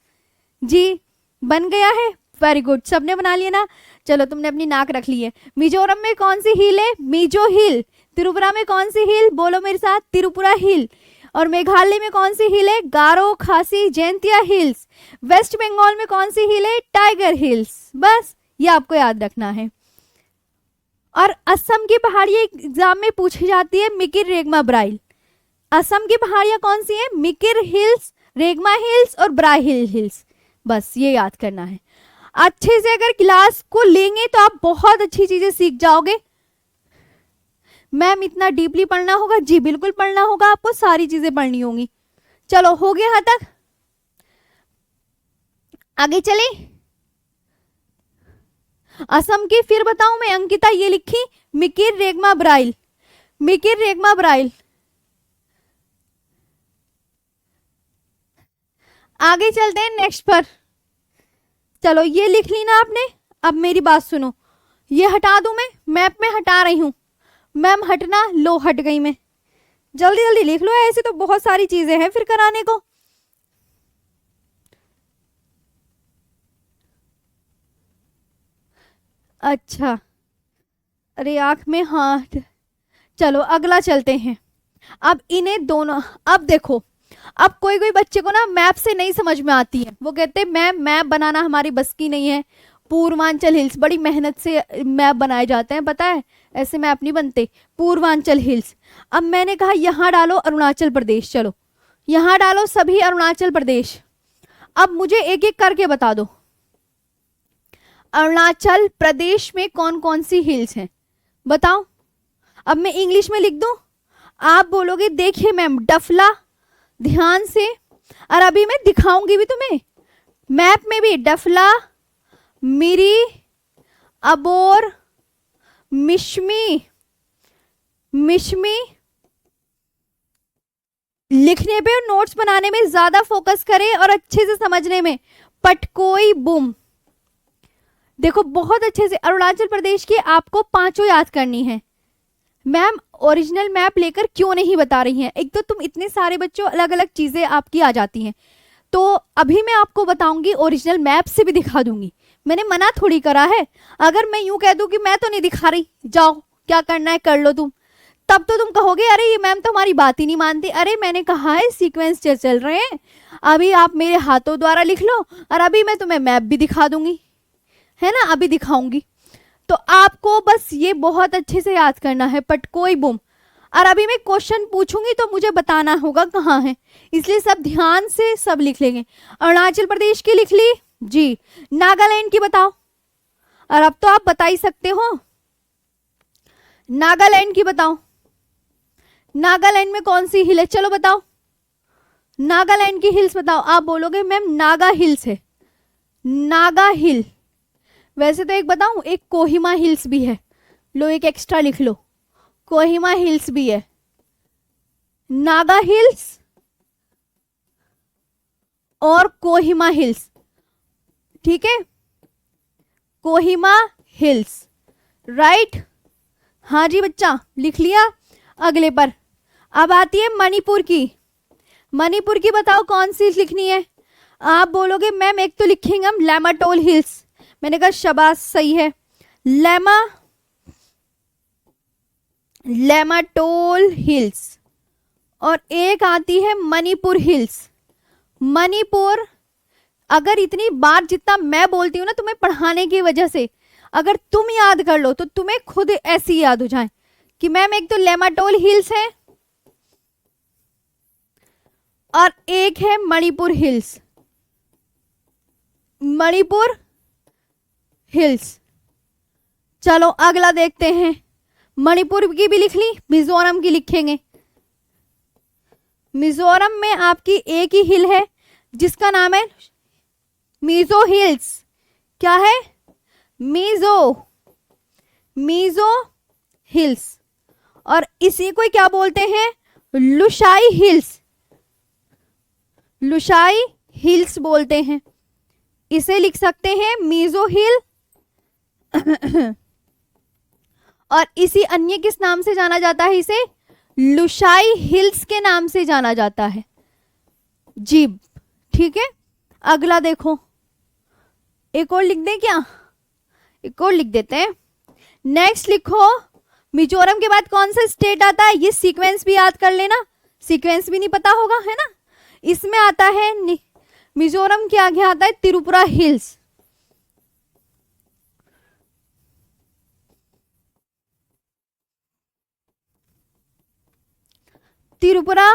जी, बन गया है, वेरी गुड, सबने बना लिया ना। चलो, तुमने अपनी नाक रख ली है। मिजोरम में कौन सी हिल है? मिजो हिल। त्रिपुरा में कौन सी हिल? बोलो मेरे साथ, त्रिपुरा हिल। और मेघालय में कौन सी हिल है? गारो, खासी, जयंतिया हिल्स। वेस्ट बंगाल में कौन सी हिल है? Tiger hills. बस ये आपको याद रखना है। और असम की पहाड़ियां एग्जाम में पूछी जाती है, मिकिर, रेगमा, ब्राइल। असम की पहाड़ियां कौन सी है? मिकिर हिल्स, रेगमा हिल्स और ब्राइल हिल्स। बस ये याद करना है। अच्छे से अगर क्लास को लेंगे तो आप बहुत अच्छी चीजें सीख जाओगे। मैम इतना डीपली पढ़ना होगा? जी बिल्कुल पढ़ना होगा, आपको सारी चीजें पढ़नी होंगी। चलो, हो गया यहां तक? आगे चले। असम की फिर बताऊं मैं, अंकिता ये लिखी, मिकिर, रेगमा, ब्राइल। मिकिर, रेगमा, ब्राइल। आगे चलते हैं नेक्स्ट पर। चलो, ये लिख ली ना आपने। अब मेरी बात सुनो, ये हटा दूं मैं? मैप में हटा रही हूं मैम, हटना। लो, हट गई मैं। जल्दी जल्दी लिख लो, ऐसे तो बहुत सारी चीजें हैं फिर कराने को। अच्छा, अरे आंख में हाथ। चलो अगला चलते हैं। अब इन्हें दोनों, अब देखो, अब कोई कोई बच्चे को ना मैप से नहीं समझ में आती है, वो कहते हैं मैम मैप बनाना हमारी बस की नहीं है। पूर्वांचल हिल्स, बड़ी मेहनत से मैप बनाए जाते हैं, पता है, ऐसे मैप नहीं बनते। पूर्वांचल हिल्स। अब मैंने कहा यहां डालो अरुणाचल प्रदेश, चलो यहां डालो सभी अरुणाचल प्रदेश। अब मुझे एक एक करके बता दो, अरुणाचल प्रदेश में कौन कौन सी हिल्स हैं, बताओ। अब मैं इंग्लिश में लिख दूं, आप बोलोगे देखिए मैम, डफला, ध्यान से, और अभी मैं दिखाऊंगी भी तुम्हें मैप में भी। डफला, मिरी, अबोर, मिश्मी, मिश्मी। लिखने पे और नोट्स बनाने में ज्यादा फोकस करें और अच्छे से समझने में। पटकोई बुम, देखो बहुत अच्छे से, अरुणाचल प्रदेश की आपको पांचों याद करनी है। मैम ओरिजिनल मैप लेकर क्यों नहीं बता रही हैं? एक तो तुम इतने सारे बच्चों, अलग अलग चीजें आपकी आ जाती हैं। तो अभी मैं आपको बताऊंगी, ओरिजिनल मैप से भी दिखा दूंगी। मैंने मना थोड़ी करा है। अगर मैं यूं कह दूं कि मैं तो नहीं दिखा रही, जाओ क्या करना है कर लो तुम, तब तो तुम कहोगे अरे ये मैम तो हमारी बात ही नहीं मानती। अरे मैंने कहा है सीक्वेंस चल रहे हैं, अभी आप मेरे हाथों द्वारा लिख लो और अभी मैं तुम्हें मैप भी दिखा दूंगी, है ना, अभी दिखाऊंगी। तो आपको बस ये बहुत अच्छे से याद करना है, पटकोई बूम। और अभी मैं क्वेश्चन पूछूंगी तो मुझे बताना होगा कहाँ है, इसलिए सब ध्यान से सब लिख लेंगे। अरुणाचल प्रदेश की लिख ली जी, नागालैंड की बताओ। और अब तो आप बता ही सकते हो, नागालैंड की बताओ। नागालैंड में कौन सी हिल है, चलो बताओ। नागालैंड की हिल्स बताओ। आप बोलोगे मैम नागा हिल्स है, नागा हिल। वैसे तो एक बताऊं, एक कोहिमा हिल्स भी है, लो एक एक्स्ट्रा लिख लो, कोहिमा हिल्स भी है। नागा हिल्स और कोहिमा हिल्स, ठीक है, कोहिमा हिल्स, राइट। हाँ जी बच्चा लिख लिया। अगले पर अब आती है मणिपुर की। मणिपुर की बताओ कौन सी लिखनी है। आप बोलोगे मैम एक तो लिखेंगे हम लैमाटोल हिल्स, मैंने कहा शाबाश सही है, लैमाटोल हिल्स। और एक आती है मणिपुर हिल्स। मणिपुर, अगर इतनी बार जितना मैं बोलती हूँ ना तुम्हें पढ़ाने की वजह से, अगर तुम याद कर लो तो तुम्हें खुद ऐसी याद हो जाए कि मैम एक तो लैमाटोल हिल्स है और एक है मणिपुर हिल्स, मणिपुर हिल्स। चलो अगला देखते हैं, मणिपुर की भी लिख ली, मिजोरम की लिखेंगे। मिजोरम में आपकी एक ही हिल है जिसका नाम है मिजो हिल्स। क्या है, मिजो हिल्स। और इसी को क्या बोलते हैं, लुशाई हिल्स, लुशाई हिल्स बोलते हैं। इसे लिख सकते हैं मिजो हिल। और इसी अन्य किस नाम से जाना जाता है, इसे लुशाई हिल्स के नाम से जाना जाता है जी, ठीक है। अगला देखो, एक और लिख दें क्या, एक और लिख देते हैं। नेक्स्ट लिखो, मिजोरम के बाद कौन सा स्टेट आता है, ये सीक्वेंस भी याद कर लेना, सीक्वेंस भी नहीं पता होगा है ना। इसमें आता है मिजोरम के आगे आता है त्रिपुरा हिल्स, त्रिपुरा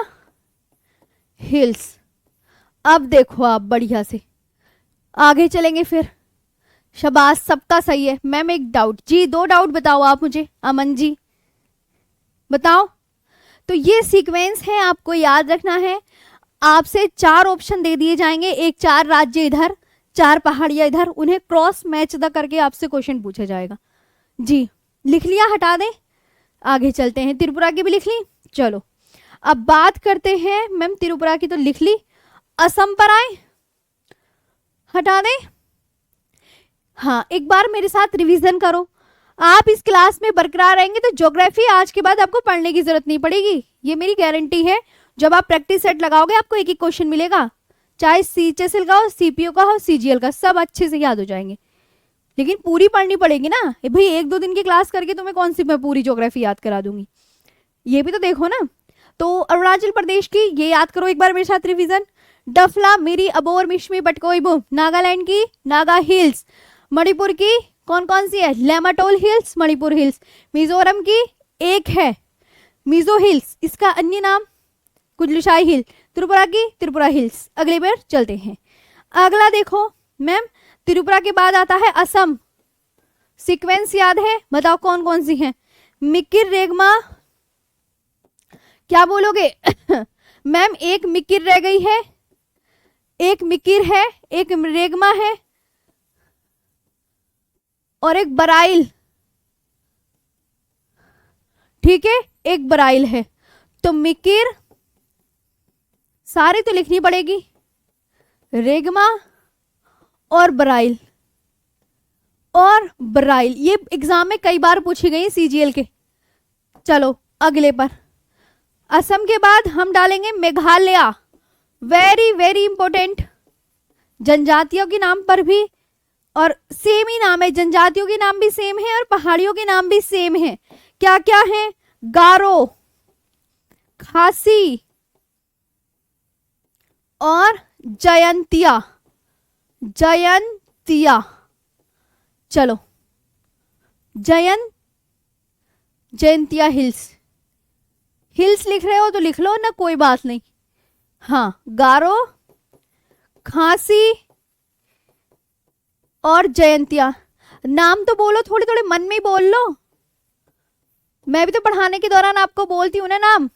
हिल्स। अब देखो आप बढ़िया से आगे चलेंगे फिर, शाबाश सबका सही है। मैम एक डाउट जी, दो डाउट बताओ आप मुझे, अमन जी बताओ। तो ये सीक्वेंस है, आपको याद रखना है। आपसे 4 ऑप्शन दे दिए जाएंगे, एक 4 राज्य इधर 4 पहाड़ियां इधर, उन्हें क्रॉस मैच द करके आपसे क्वेश्चन पूछा जाएगा जी। लिख लिया, हटा दें, आगे चलते हैं। त्रिपुरा की भी लिख ली, चलो अब बात करते हैं। मैम त्रिपुरा की तो लिख ली, असम पर आए, हटा दें। हाँ एक बार मेरे साथ रिवीजन करो, आप इस क्लास में बरकरार रहेंगे तो ज्योग्राफी आज के बाद आपको पढ़ने की जरूरत नहीं पड़ेगी, ये मेरी गारंटी है। जब आप प्रैक्टिस सेट लगाओगे आपको एक एक क्वेश्चन मिलेगा, चाहे सीएचएसएल का हो, सीपीओ का हो, सीजीएल का, सब अच्छे से याद हो जाएंगे। लेकिन पूरी पढ़नी पड़ेगी ना भाई, 1-2 दिन की क्लास करके तुम्हें कौन सी मैं पूरी ज्योग्राफी याद करा दूंगी, ये भी तो देखो ना। तो अरुणाचल प्रदेश की ये याद करो एक बार मेरे साथ रिवीजन, डफला, मिरी, अबोर, मिश्मी, पटकोई बूम। नागालैंड की नागा हिल्स। मणिपुर की कौन कौन सी है, लैमाटोल हिल्स, मणिपुर हिल्स। मिजोरम की एक है मिजो हिल्स, इसका अन्य नाम कुल्लुशाई हिल। त्रिपुरा की त्रिपुरा हिल्स। अगले बार चलते हैं। अगला देखो मैम, त्रिपुरा के बाद आता है असम। सीक्वेंस याद है, बताओ कौन कौन सी है। मिकिर, रेगमा, क्या बोलोगे मैम एक मिकिर रह गई है, एक मिकिर है, एक रेगमा है और एक बराइल, ठीक है, एक बराइल है। तो मिकिर सारी तो लिखनी पड़ेगी, रेगमा और बराइल, और ब्राइल, ये एग्जाम में कई बार पूछी गई सीजीएल के। चलो अगले पर, असम के बाद हम डालेंगे मेघालय। वेरी वेरी इंपॉर्टेंट, जनजातियों के नाम पर भी और सेम ही नाम है, जनजातियों के नाम भी सेम है और पहाड़ियों के नाम भी सेम है। क्या क्या है? गारो, खासी और जयंतिया। जयंतिया, चलो जयंतिया हिल्स। हिल्स लिख रहे हो तो लिख लो ना, कोई बात नहीं। हाँ, गारो, खासी और जयंतिया। नाम तो बोलो, थोड़े थोड़े मन में ही बोल लो। मैं भी तो पढ़ाने के दौरान आपको बोलती हूँ ना नाम,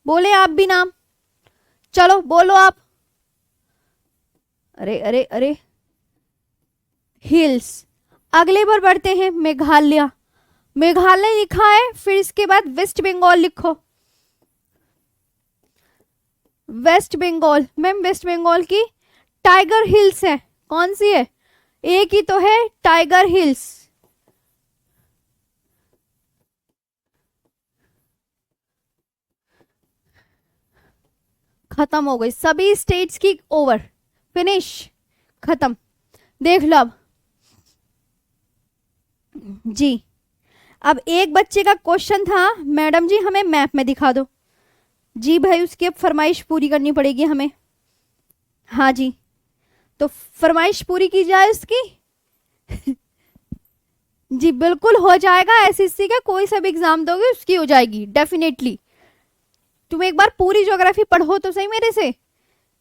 बोले आप भी नाम। चलो बोलो आप। अरे अरे अरे, हिल्स। अगले पर बढ़ते हैं, मेघालय। मेघालय लिखा है, फिर इसके बाद वेस्ट बंगाल लिखो। West Bengal, ma'am West Bengal की टाइगर हिल्स है। कौन सी है? एक ही तो है, टाइगर हिल्स। खत्म हो गई सभी स्टेट्स की, ओवर, फिनिश, खत्म। देख लो अब जी। अब एक बच्चे का क्वेश्चन था, मैडम जी हमें मैप में दिखा दो। जी भाई, उसकी अब फरमाइश पूरी करनी पड़ेगी हमें। हाँ जी, तो फरमाइश पूरी की जाए उसकी। जी बिल्कुल हो जाएगा, एसएससी का कोई सा भी एग्जाम दोगे उसकी हो जाएगी डेफिनेटली। तुम एक बार पूरी ज्योग्राफी पढ़ो तो सही मेरे से,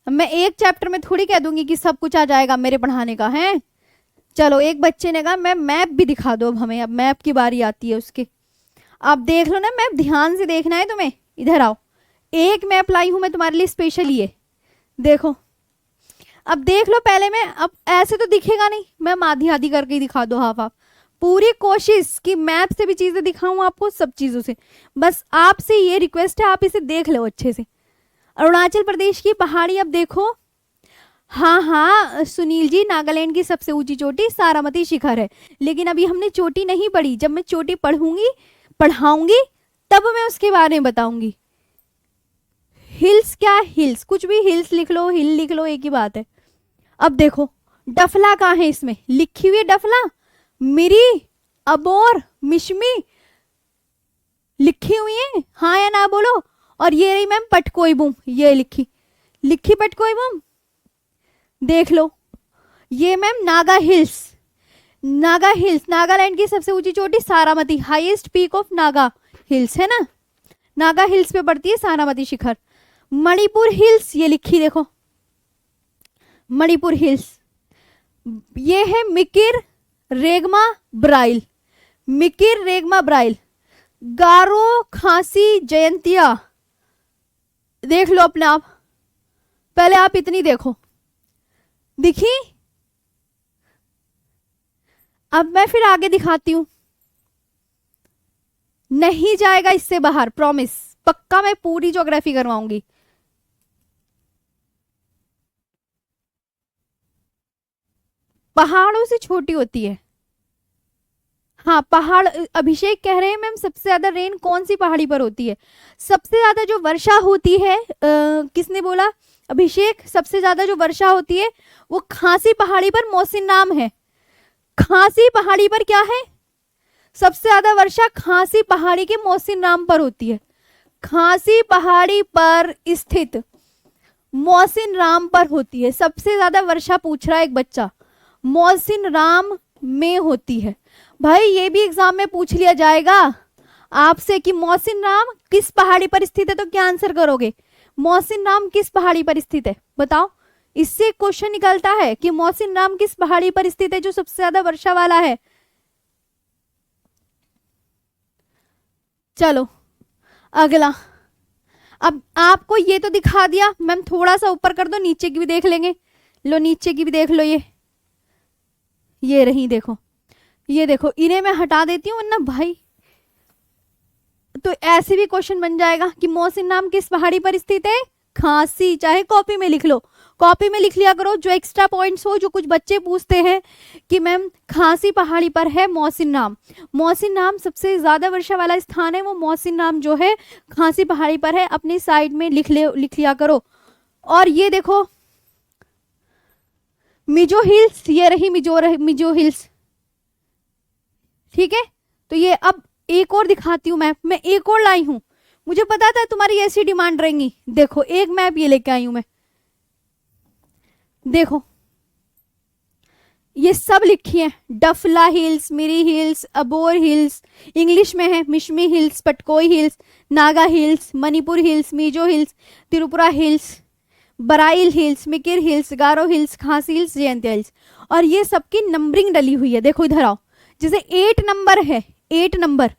मैं एक चैप्टर में थोड़ी कह दूंगी कि सब कुछ आ जाएगा मेरे पढ़ाने का है। चलो, एक बच्चे ने कहा मैं मैप भी दिखा दो अब हमें, अब मैप की बारी आती है उसके। आप देख लो ना मैप, ध्यान से देखना है तुम्हें। इधर आओ, एक मैप लाई हूं मैं तुम्हारे लिए स्पेशल, ये देखो। अब देख लो पहले मैं, अब ऐसे तो दिखेगा नहीं, मैं आधी आधी करके ही दिखा दो, हाफ हाफ। पूरी कोशिश कि मैप से भी चीजें दिखाऊं आपको, सब चीजों से। बस आपसे ये रिक्वेस्ट है, आप इसे देख लो अच्छे से। अरुणाचल प्रदेश की पहाड़ी अब देखो। हाँ हाँ सुनील जी, नागालैंड की सबसे ऊंची चोटी सारामती शिखर है, लेकिन अभी हमने चोटी नहीं पढ़ी। जब मैं चोटी पढ़ाऊंगी तब मैं उसके बारे में बताऊंगी। हिल्स क्या? हिल्स, कुछ भी हिल्स लिख लो, हिल लिख लो, एक ही बात है। अब देखो डफला कहाँ है इसमें, लिखी हुई है डफला, मिरी, अबोर, मिशमी लिखी हुई है, हाँ या ना बोलो। और ये रही मैम पटकोई, ये लिखी पटकोई, देख लो। ये मैम नागा हिल्स, नागालैंड की सबसे ऊंची चोटी Saramati, highest peak of Naga hills है ना, नागा हिल्स पे पड़ती है सारामती शिखर। मणिपुर हिल्स, ये लिखी देखो, मणिपुर हिल्स। ये है मिकिर रेगमा ब्राइल, मिकिर रेगमा ब्राइल। गारो, खासी, जयंतिया देख लो अपने आप, पहले आप इतनी देखो, दिखी? अब मैं फिर आगे दिखाती हूं, नहीं जाएगा इससे बाहर, प्रॉमिस, पक्का मैं पूरी ज्योग्राफी करवाऊंगी। पहाड़ों से छोटी होती है। हाँ पहाड़, अभिषेक कह रहे हैं मैम सबसे ज्यादा रेन कौन सी पहाड़ी पर होती है? सबसे ज्यादा जो वर्षा होती है, किसने बोला? अभिषेक, सबसे ज्यादा जो वर्षा होती है वो खासी पहाड़ी पर, मौसिन नाम है। खासी पहाड़ी पर क्या है? सबसे ज्यादा वर्षा खासी पहाड़ी के मौसिन नाम पर होती है। खासी पहाड़ी पर स्थित मौसिन राम पर होती है सबसे ज्यादा वर्षा, पूछ रहा है एक बच्चा, मौसिन राम में होती है। भाई ये भी एग्जाम में पूछ लिया जाएगा आपसे कि मौसिन राम किस पहाड़ी पर स्थित है, तो क्या आंसर करोगे? मौसिन राम किस पहाड़ी पर स्थित है बताओ। इससे क्वेश्चन निकलता है कि मौसिन राम किस पहाड़ी पर स्थित है जो सबसे ज्यादा वर्षा वाला है। चलो अगला, अब आपको ये तो दिखा दिया मैम, थोड़ा सा ऊपर कर दो, नीचे की भी देख लेंगे। लो नीचे की भी देख लो, ये रही देखो, ये देखो, इन्हें मैं हटा देती हूँ वरना भाई तो ऐसे भी क्वेश्चन बन जाएगा कि मौसिन नाम किस पहाड़ी पर स्थित है, खांसी, चाहे कॉपी में लिख लो, कॉपी में लिख लिया करो, जो एक्स्ट्रा पॉइंट्स हो। जो कुछ बच्चे पूछते हैं कि मैम खांसी पहाड़ी पर है मौसिन नाम, मौसिन नाम सबसे ज्यादा वर्षा वाला स्थान है, वो मौसिन नाम जो है खांसी पहाड़ी पर है, अपनी साइड में लिख लिया करो। और ये देखो मिजो हिल्स, ये रही मिजो हिल्स, ठीक है। तो ये अब एक और दिखाती हूँ मैप, मैं एक और लाई हूं, मुझे पता था तुम्हारी ऐसी डिमांड रहेंगी। देखो एक मैप ये लेके आई हूं मैं, देखो ये सब लिखी है, Dafla hills, Miri hills, Abor hills, English में है Mishmi hills, Patkai hills, Naga hills, Manipur hills, Mizo hills, Tripura hills, Barail hills, Mikir hills, Garo hills, Khasi hills, Jaintia hills. और ये सबकी नंबरिंग डली हुई है, देखो इधर आओ, जैसे 8 नंबर है, 8 नंबर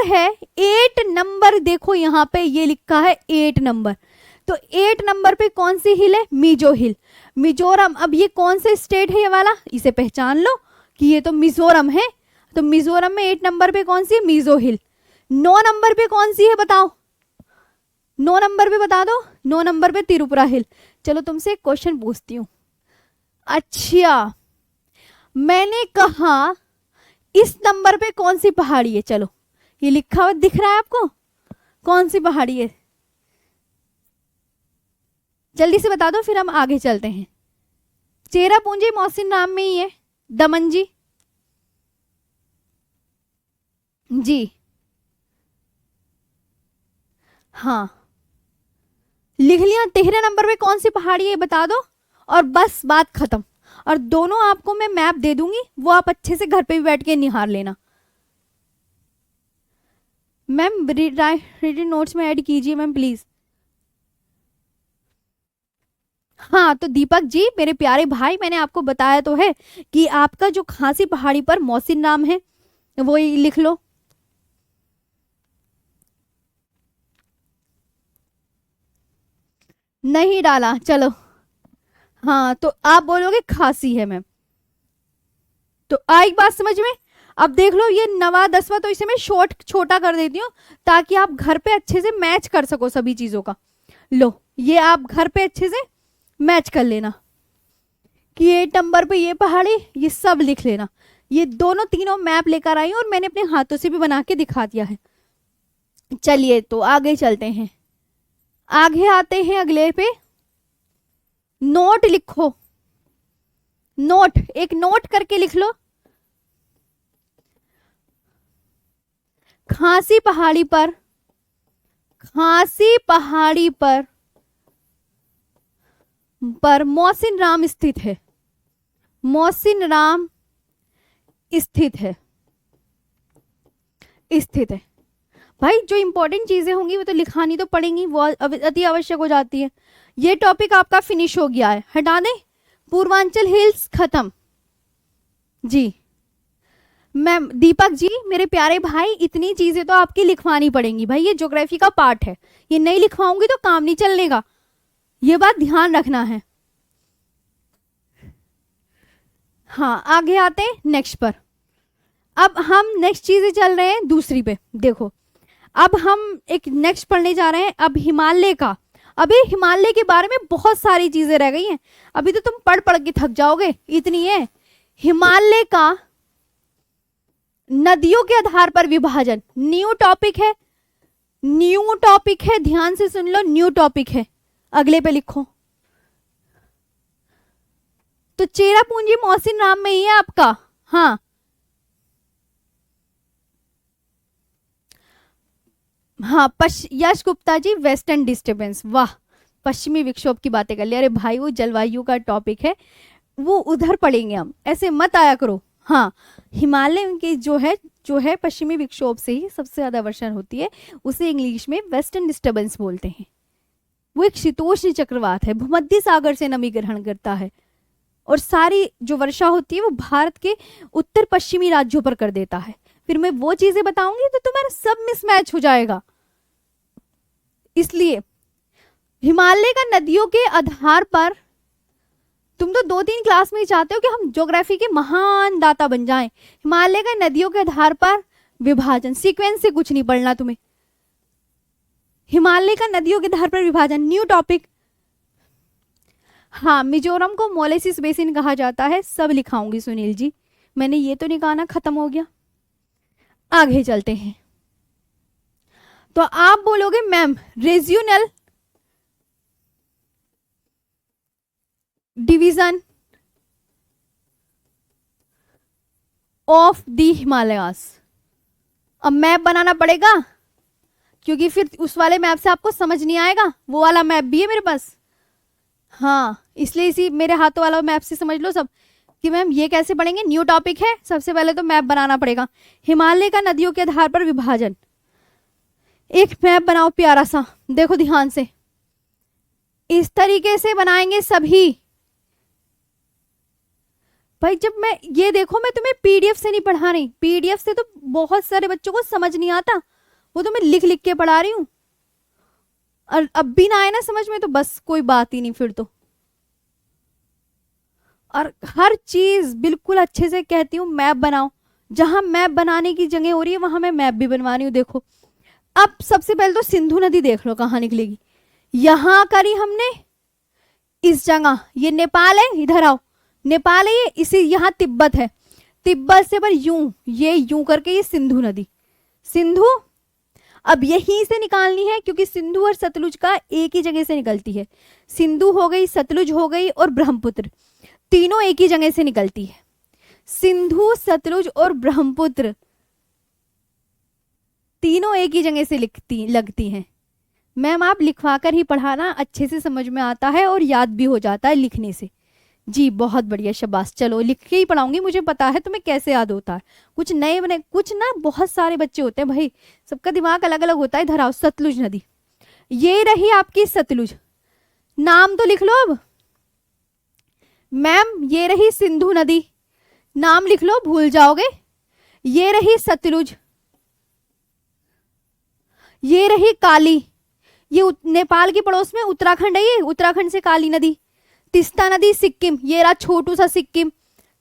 है, 8 नंबर देखो यहाँ पे ये लिखा है 8 नंबर। तो 8 नंबर पे कौन सी हिल है? मिजो हिल, मिजोरम। अब ये कौन से स्टेट है ये वाला, इसे पहचान लो कि ये तो मिजोरम है। तो मिजोरम में 8 नंबर पे कौन सी है? मिजो हिल। 9 नंबर पे कौन सी है बताओ, 9 नंबर पे बता दो। 9 नंबर पे त्रिपुरा हिल। चलो तुमसे एक क्वेश्चन पूछती हूँ। अच्छा मैंने कहा इस नंबर पे कौन सी पहाड़ी है? चलो ये लिखा हुआ दिख रहा है आपको, कौन सी पहाड़ी है? जल्दी से बता दो, फिर हम आगे चलते हैं। चेरापूंजी मौसिन नाम में ही है, दमन जी जी हाँ लिख लिया। 13 नंबर पे कौन सी पहाड़ी है बता दो और बस बात खत्म। और दोनों आपको मैं मैप दे दूंगी, वो आप अच्छे से घर पे भी बैठ के निहार लेना। मैम रीडिंग नोट्स में ऐड कीजिए मैम प्लीज। हाँ तो दीपक जी मेरे प्यारे भाई, मैंने आपको बताया तो है कि आपका जो खांसी पहाड़ी पर मौसिन नाम है वो ही लिख लो। नहीं डाला, चलो हाँ तो आप बोलोगे खांसी है मैम। तो आई बात समझ में। अब देख लो ये 9वां 10वां, तो इसे मैं छोटा कर देती हूँ ताकि आप घर पे अच्छे से मैच कर सको सभी चीजों का। लो ये आप घर पे अच्छे से मैच कर लेना कि 8 नंबर पे ये पहाड़ी, ये सब लिख लेना। ये दोनों तीनों मैप लेकर आई और मैंने अपने हाथों से भी बना के दिखा दिया है। चलिए तो आगे चलते हैं, आगे आते हैं अगले पे। नोट लिखो, नोट एक नोट करके लिख लो। खांसी पहाड़ी पर, खांसी पहाड़ी पर मौसिन राम स्थित है, मौसिन राम स्थित है, स्थित है। भाई जो इंपॉर्टेंट चीजें होंगी वो तो लिखानी तो पड़ेंगी, वो अति आवश्यक हो जाती है। ये टॉपिक आपका फिनिश हो गया है, हटा दें। पूर्वांचल हिल्स खत्म जी। मैम दीपक जी मेरे प्यारे भाई, इतनी चीजें तो आपकी लिखवानी पड़ेंगी भाई, ये ज्योग्राफी का पार्ट है, ये नहीं लिखवाऊंगी तो काम नहीं चलेगा, ये बात ध्यान रखना है। हाँ आगे आते हैं नेक्स्ट पर। अब हम नेक्स्ट चीजें चल रहे हैं दूसरी पे। देखो अब हम एक नेक्स्ट पढ़ने जा रहे हैं अब हिमालय का। अभी हिमालय के बारे में बहुत सारी चीजें रह गई हैं, अभी तो तुम पढ़ पढ़ के थक जाओगे, इतनी है। हिमालय का नदियों के आधार पर विभाजन न्यू टॉपिक है, न्यू टॉपिक है, ध्यान से सुन लो, न्यू टॉपिक है। अगले पे लिखो। तो चेरापूंजी मौसिन राम में ही है आपका। हाँ हाँ यश गुप्ता जी वेस्टर्न डिस्टर्बेंस, वाह पश्चिमी विक्षोभ की बातें कर लिया। अरे भाई वो जलवायु का टॉपिक है, वो उधर पढ़ेंगे हम, ऐसे मत आया करो। हाँ हिमालय के जो है पश्चिमी विक्षोभ से ही सबसे ज्यादा वर्षा होती है, उसे इंग्लिश में वेस्टर्न डिस्टर्बेंस बोलते हैं। वो एक शीतोष्ण चक्रवात है, भूमध्य सागर से नमी ग्रहण करता है और सारी जो वर्षा होती है वो भारत के उत्तर पश्चिमी राज्यों पर कर देता है। फिर मैं वो चीजें बताऊंगी तो तुम्हारा सब मिसमैच हो जाएगा। इसलिए हिमालय का नदियों के आधार पर, तुम तो 2-3 क्लास में ही चाहते हो कि हम ज्योग्राफी के महान दाता बन जाएं। हिमालय का नदियों के आधार पर विभाजन, सीक्वेंस से कुछ नहीं पढ़ना तुम्हें। हिमालय का नदियों के आधार पर विभाजन, न्यू टॉपिक। हाँ, मिजोरम को मोलेसिस बेसिन कहा जाता है, सब लिखाऊंगी सुनील जी, मैंने ये तो नहीं कहा ना खत्म हो गया। आगे चलते हैं। तो आप बोलोगे ma'am regional division of the Himalayas. अब मैप बनाना पड़ेगा क्योंकि फिर उस वाले मैप से आपको समझ नहीं आएगा, वो वाला मैप भी है मेरे पास। हाँ, इसलिए इसी मेरे हाथों वाला मैप से समझ लो सब कि मैम ये कैसे पढ़ेंगे, न्यू टॉपिक है, सबसे पहले तो मैप बनाना पड़ेगा। हिमालय का नदियों के आधार पर विभाजन, एक मैप बनाओ प्यारा सा, देखो ध्यान से, इस तरीके से बनाएंगे सभी। भाई जब मैं ये देखो, मैं तुम्हें पीडीएफ से नहीं पढ़ा रही, पीडीएफ से तो बहुत सारे बच्चों को समझ नहीं आता, वो तो मैं लिख लिख के पढ़ा रही हूं, और अब भी ना आए ना समझ में तो बस कोई बात ही नहीं फिर तो। और हर चीज बिल्कुल अच्छे से कहती हूँ, मैप बनाओ, जहां मैप बनाने की जगह हो रही है वहां मैं मैप भी बनवा रही हूँ। देखो अब सबसे पहले तो सिंधु नदी देख लो कहाँ निकलेगी, यहां करी हमने इस जगह, ये नेपाल है, इधर आओ, नेपाल है ये, इसी यहाँ तिब्बत है, तिब्बत से पर यूं, ये यूं करके ये सिंधु नदी, सिंधु अब यहीं से निकालनी है क्योंकि सिंधु और सतलुज का एक ही जगह से निकलती है, सिंधु हो गई, सतलुज हो गई और ब्रह्मपुत्र, तीनों एक ही जगह से निकलती है, सिंधु सतलुज और ब्रह्मपुत्र तीनों एक ही जगह से लगती हैं। मैम आप लिखवा कर ही पढ़ाना, अच्छे से समझ में आता है और याद भी हो जाता है लिखने से। जी बहुत बढ़िया, शाबाश, चलो लिख के ही पढ़ाऊंगी, मुझे पता है तुम्हें कैसे याद होता है, कुछ नए बने, कुछ ना बहुत सारे बच्चे होते हैं भाई, सबका दिमाग अलग अलग होता है। इधर आओ, सतलुज नदी, ये रही आपकी सतलुज, नाम तो लिख लो अब। मैम ये रही सिंधु नदी, नाम लिख लो, भूल जाओगे। ये रही सतलुज, ये रही काली, ये नेपाल के पड़ोस में उत्तराखंड है, ये उत्तराखंड से काली नदी, तिस्ता नदी सिक्किम, ये रहा छोटू सा सिक्किम,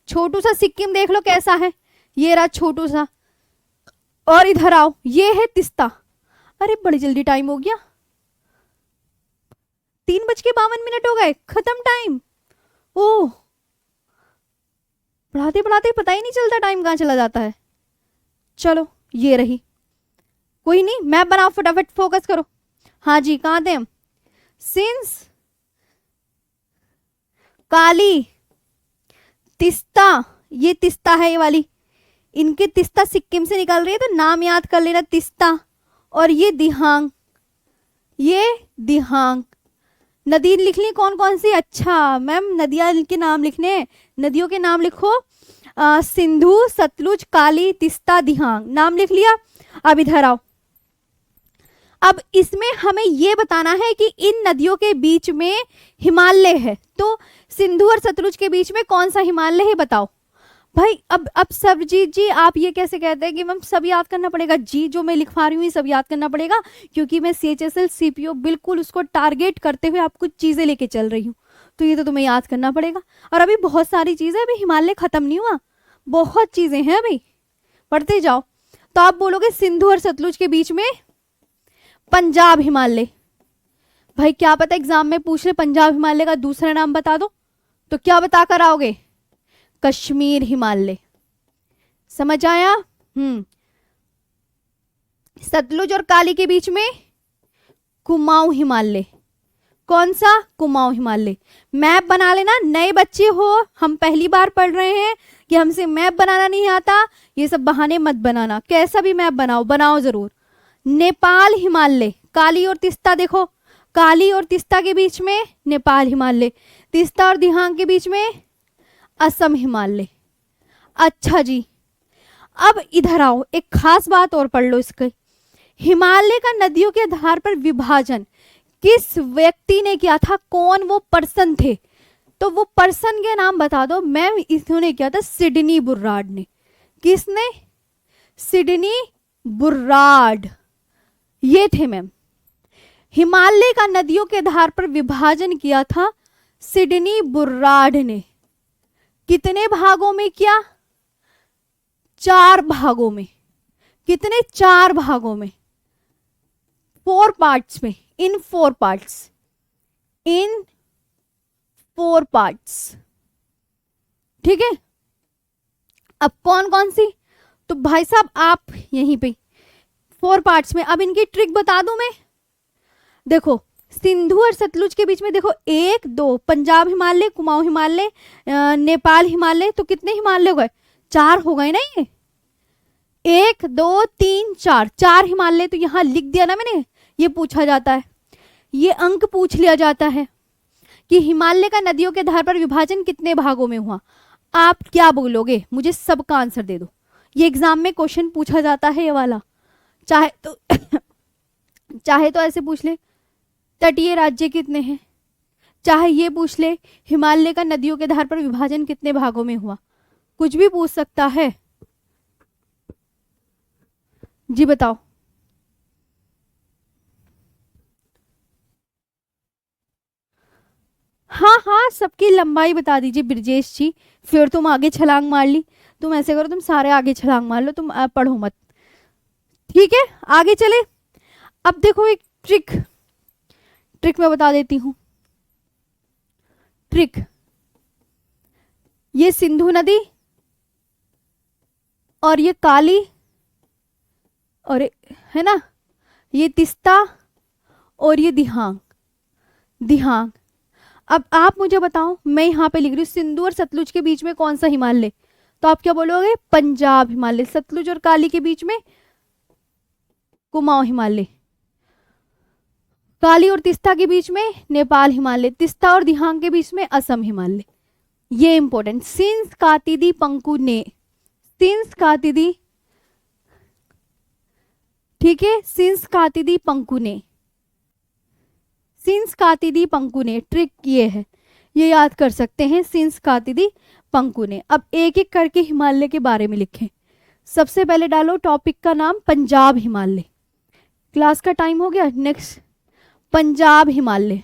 छोटू सा सिक्किम देख लो कैसा है, ये रहा छोटू सा। और इधर आओ, ये है तिस्ता, अरे बड़ी जल्दी टाइम हो गया, 3:52 हो गए, खत्म टाइम। ओह, पढ़ाते पढ़ाते पता ही नहीं चलता टाइम कहाँ चला जाता है। चलो ये रही, कोई नहीं, मैप बनाओ फटाफट, फोकस करो। हाँ जी, कहाँ थे हम, सिंस काली, तिस्ता, ये तिस्ता है ये वाली, इनके तिस्ता सिक्किम से निकल रही है तो नाम याद कर लेना, तिस्ता। और ये दिहांग, ये दिहांग, नदी लिख ली कौन कौन सी, अच्छा मैम नदियां के नाम लिखने हैं, नदियों के नाम लिखो, सिंधु सतलुज काली तिस्ता दिहांग, नाम लिख लिया। अब इधर आओ, अब इसमें हमें ये बताना है कि इन नदियों के बीच में हिमालय है, तो सिंधु और सतलुज के बीच में कौन सा हिमालय है बताओ भाई। अब सरजीत जी आप ये कैसे कहते हैं कि मैम सब याद करना पड़ेगा, जी जो मैं लिखवा रही हूँ सब याद करना पड़ेगा क्योंकि मैं CHSL CPO बिल्कुल उसको टारगेट करते हुए आप कुछ चीजें लेके चल रही हूँ, तो ये तो तुम्हें याद करना पड़ेगा। और अभी बहुत सारी चीजें, अभी हिमालय खत्म नहीं हुआ, बहुत चीजें हैं अभी, पढ़ते जाओ। तो आप बोलोगे सिंधु और सतलुज के बीच में पंजाब हिमालय, भाई क्या पता एग्जाम में पूछ ले पंजाब हिमालय का दूसरा नाम बता दो, तो क्या बता कर आओगे, कश्मीर हिमालय, समझ आया। सतलुज और काली के बीच में कुमाऊं हिमालय, कौन सा, कुमाऊं हिमालय। मैप बना लेना, नए बच्चे हो, हम पहली बार पढ़ रहे हैं कि हमसे मैप बनाना नहीं आता, ये सब बहाने मत बनाना, कैसा भी मैप बनाओ, बनाओ जरूर। नेपाल हिमालय, काली और तिस्ता देखो, काली और तिस्ता के बीच में नेपाल हिमालय, तिस्ता और दिहांग के बीच में असम हिमालय। अच्छा जी, अब इधर आओ, एक खास बात और पढ़ लो इसके, हिमालय का नदियों के आधार पर विभाजन किस व्यक्ति ने किया था, कौन वो पर्सन थे, तो वो पर्सन के नाम बता दो। मैम इन्होंने किया था सिडनी बुर्राड ने, किसने, सिडनी बुर्राड, ये थे मैम। हिमालय का नदियों के आधार पर विभाजन किया था सिडनी बुर्राड ने, कितने भागों में किया, 4 भागों में, कितने, 4 भागों में। 4 पार्ट्स में, इन 4 पार्ट्स, इन 4 पार्ट्स, ठीक है। अब कौन कौन सी, तो भाई साहब आप यहीं पे 4 पार्ट्स में, अब इनकी ट्रिक बता दूं मैं। देखो सिंधु और सतलुज के बीच में देखो 1 2 पंजाब हिमालय, कुमाऊं हिमालय, नेपाल हिमालय, तो कितने हिमालय हो गए, 4 हो गए ना ये, 1 2 3 4, 4 हिमालय तो यहां लिख दिया ना मैंने। ये पूछा जाता है, ये अंक पूछ लिया जाता है कि हिमालय का नदियों के आधार पर विभाजन कितने भागों में हुआ। आप क्या बोलोगे, मुझे सबका आंसर दे दो। ये एग्जाम में क्वेश्चन पूछा जाता है ये वाला, चाहे तो चाहे तो ऐसे पूछ ले तटीय राज्य कितने हैं, चाहे ये पूछ ले हिमालय का नदियों के आधार पर विभाजन कितने भागों में हुआ, कुछ भी पूछ सकता है। जी बताओ। हाँ हाँ सबकी लंबाई बता दीजिए ब्रजेश जी, फिर तुम आगे छलांग मार ली। तुम ऐसे करो, तुम सारे आगे छलांग मार लो, तुम पढ़ो मत, ठीक है। आगे चले, अब देखो एक ट्रिक, ट्रिक मैं बता देती हूं। ट्रिक, ये सिंधु नदी और ये काली और है ना, ये तिस्ता और ये दिहांग, दिहांग। अब आप मुझे बताओ, मैं यहाँ पे लिख रही हूँ सिंधु और सतलुज के बीच में कौन सा हिमालय, तो आप क्या बोलोगे, पंजाब हिमालय। सतलुज और काली के बीच में कुमाऊं हिमालय, काली और तिस्ता के बीच में नेपाल हिमालय, तिस्ता और दिहांग के बीच में असम हिमालय। ये इंपॉर्टेंट, सिंस कातिदी पंकुने, सिंस कातिदी, ठीक है, सिंस कातिदी पंकुने, सिंस कातिदी पंकुने, ट्रिक ये है, ये याद कर सकते हैं, सिंस कातिदी पंकुने। अब एक एक करके हिमालय के बारे में लिखें। सबसे पहले डालो टॉपिक का नाम पंजाब हिमालय, क्लास का टाइम हो गया। नेक्स्ट पंजाब हिमालय,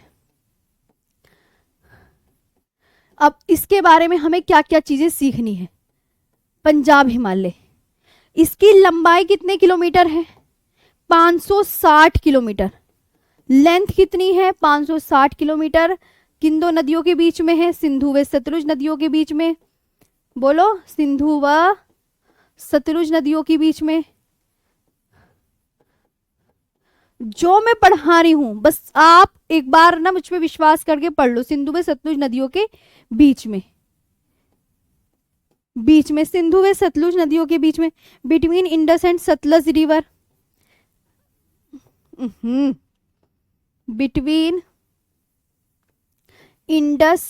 अब इसके बारे में हमें क्या क्या चीजें सीखनी है। पंजाब हिमालय, इसकी लंबाई कितने किलोमीटर है, 560 किलोमीटर। लेंथ कितनी है, 560 किलोमीटर। किन दो नदियों के बीच में है, सिंधु व सतलुज नदियों के बीच में। बोलो, सिंधु व सतलुज नदियों के बीच में। जो मैं पढ़ा रही हूं बस आप एक बार ना मुझ पे विश्वास करके पढ़ लो, सिंधु व सतलुज नदियों के बीच में, बीच में, सिंधु व सतलुज नदियों के बीच में, between Indus and Sutlej river, between Indus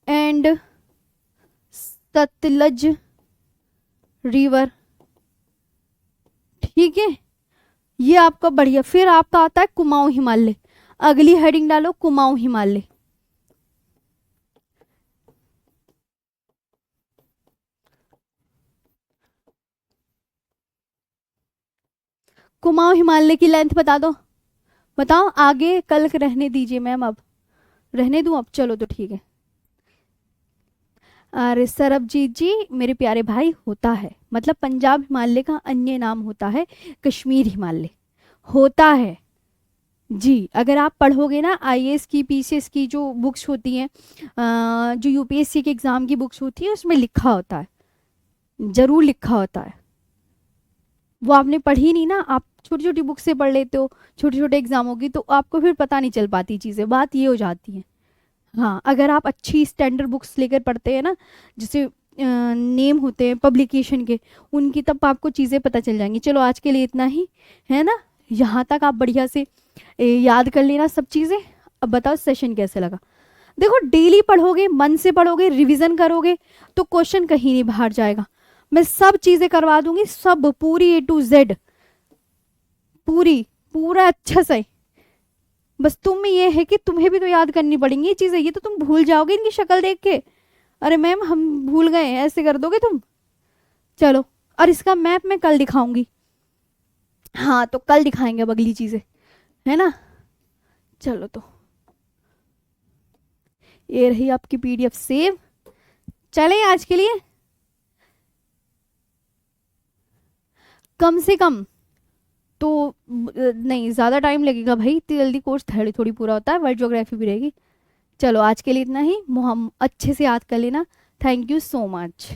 and Sutlej river, ठीक है। ये आपका बढ़िया। फिर आपका आता है कुमाऊं हिमालय, अगली हेडिंग डालो कुमाऊं हिमालय। कुमाऊं हिमालय की लेंथ बता दो, बताओ। आगे कल रहने दीजिए मैम, अब रहने दूं अब, चलो तो ठीक है। अरे सरबजीत जी मेरे प्यारे भाई, होता है, मतलब पंजाब हिमालय का अन्य नाम होता है कश्मीर हिमालय, होता है जी। अगर आप पढ़ोगे ना आईएएस की पीसीएस की जो बुक्स होती हैं, जो यूपीएससी के एग्ज़ाम की बुक्स होती है, उसमें लिखा होता है, ज़रूर लिखा होता है। वो आपने पढ़ी नहीं ना, आप छोटी छोटी बुक से पढ़ लेते हो छोटे छोटे एग्जामों की, तो आपको फिर पता नहीं चल पाती चीज़ें, बात ये हो जाती है। हाँ, अगर आप अच्छी स्टैंडर्ड बुक्स लेकर पढ़ते हैं ना, जैसे नेम होते हैं पब्लिकेशन के, उनकी, तब आपको चीज़ें पता चल जाएंगी। चलो आज के लिए इतना ही है ना, यहाँ तक आप बढ़िया से याद कर लेना सब चीज़ें। अब बताओ सेशन कैसे लगा। देखो डेली पढ़ोगे, मन से पढ़ोगे, रिवीजन करोगे, तो क्वेश्चन कहीं नहीं बाहर जाएगा। मैं सब चीज़ें करवा दूंगी, सब पूरी A to Z, पूरी पूरा अच्छा से। बस तुम में ये है कि तुम्हें भी तो याद करनी पड़ेंगी ये चीज़ें, ये तो तुम भूल जाओगे इनकी शक्ल देख के। अरे मैम हम भूल गए, ऐसे कर दोगे तुम। चलो, और इसका मैप मैं कल दिखाऊंगी। हाँ तो कल दिखाएंगे अब अगली चीज़ें, है ना। चलो तो ये रही आपकी PDF सेव। चले आज के लिए कम से कम तो नहीं, ज़्यादा टाइम लगेगा भाई, इतनी जल्दी कोर्स थोड़ी थोड़ी पूरा होता है, वर्ल्ड ज्योग्राफी भी रहेगी। चलो आज के लिए इतना ही, हम अच्छे से याद कर लेना। Thank you so much.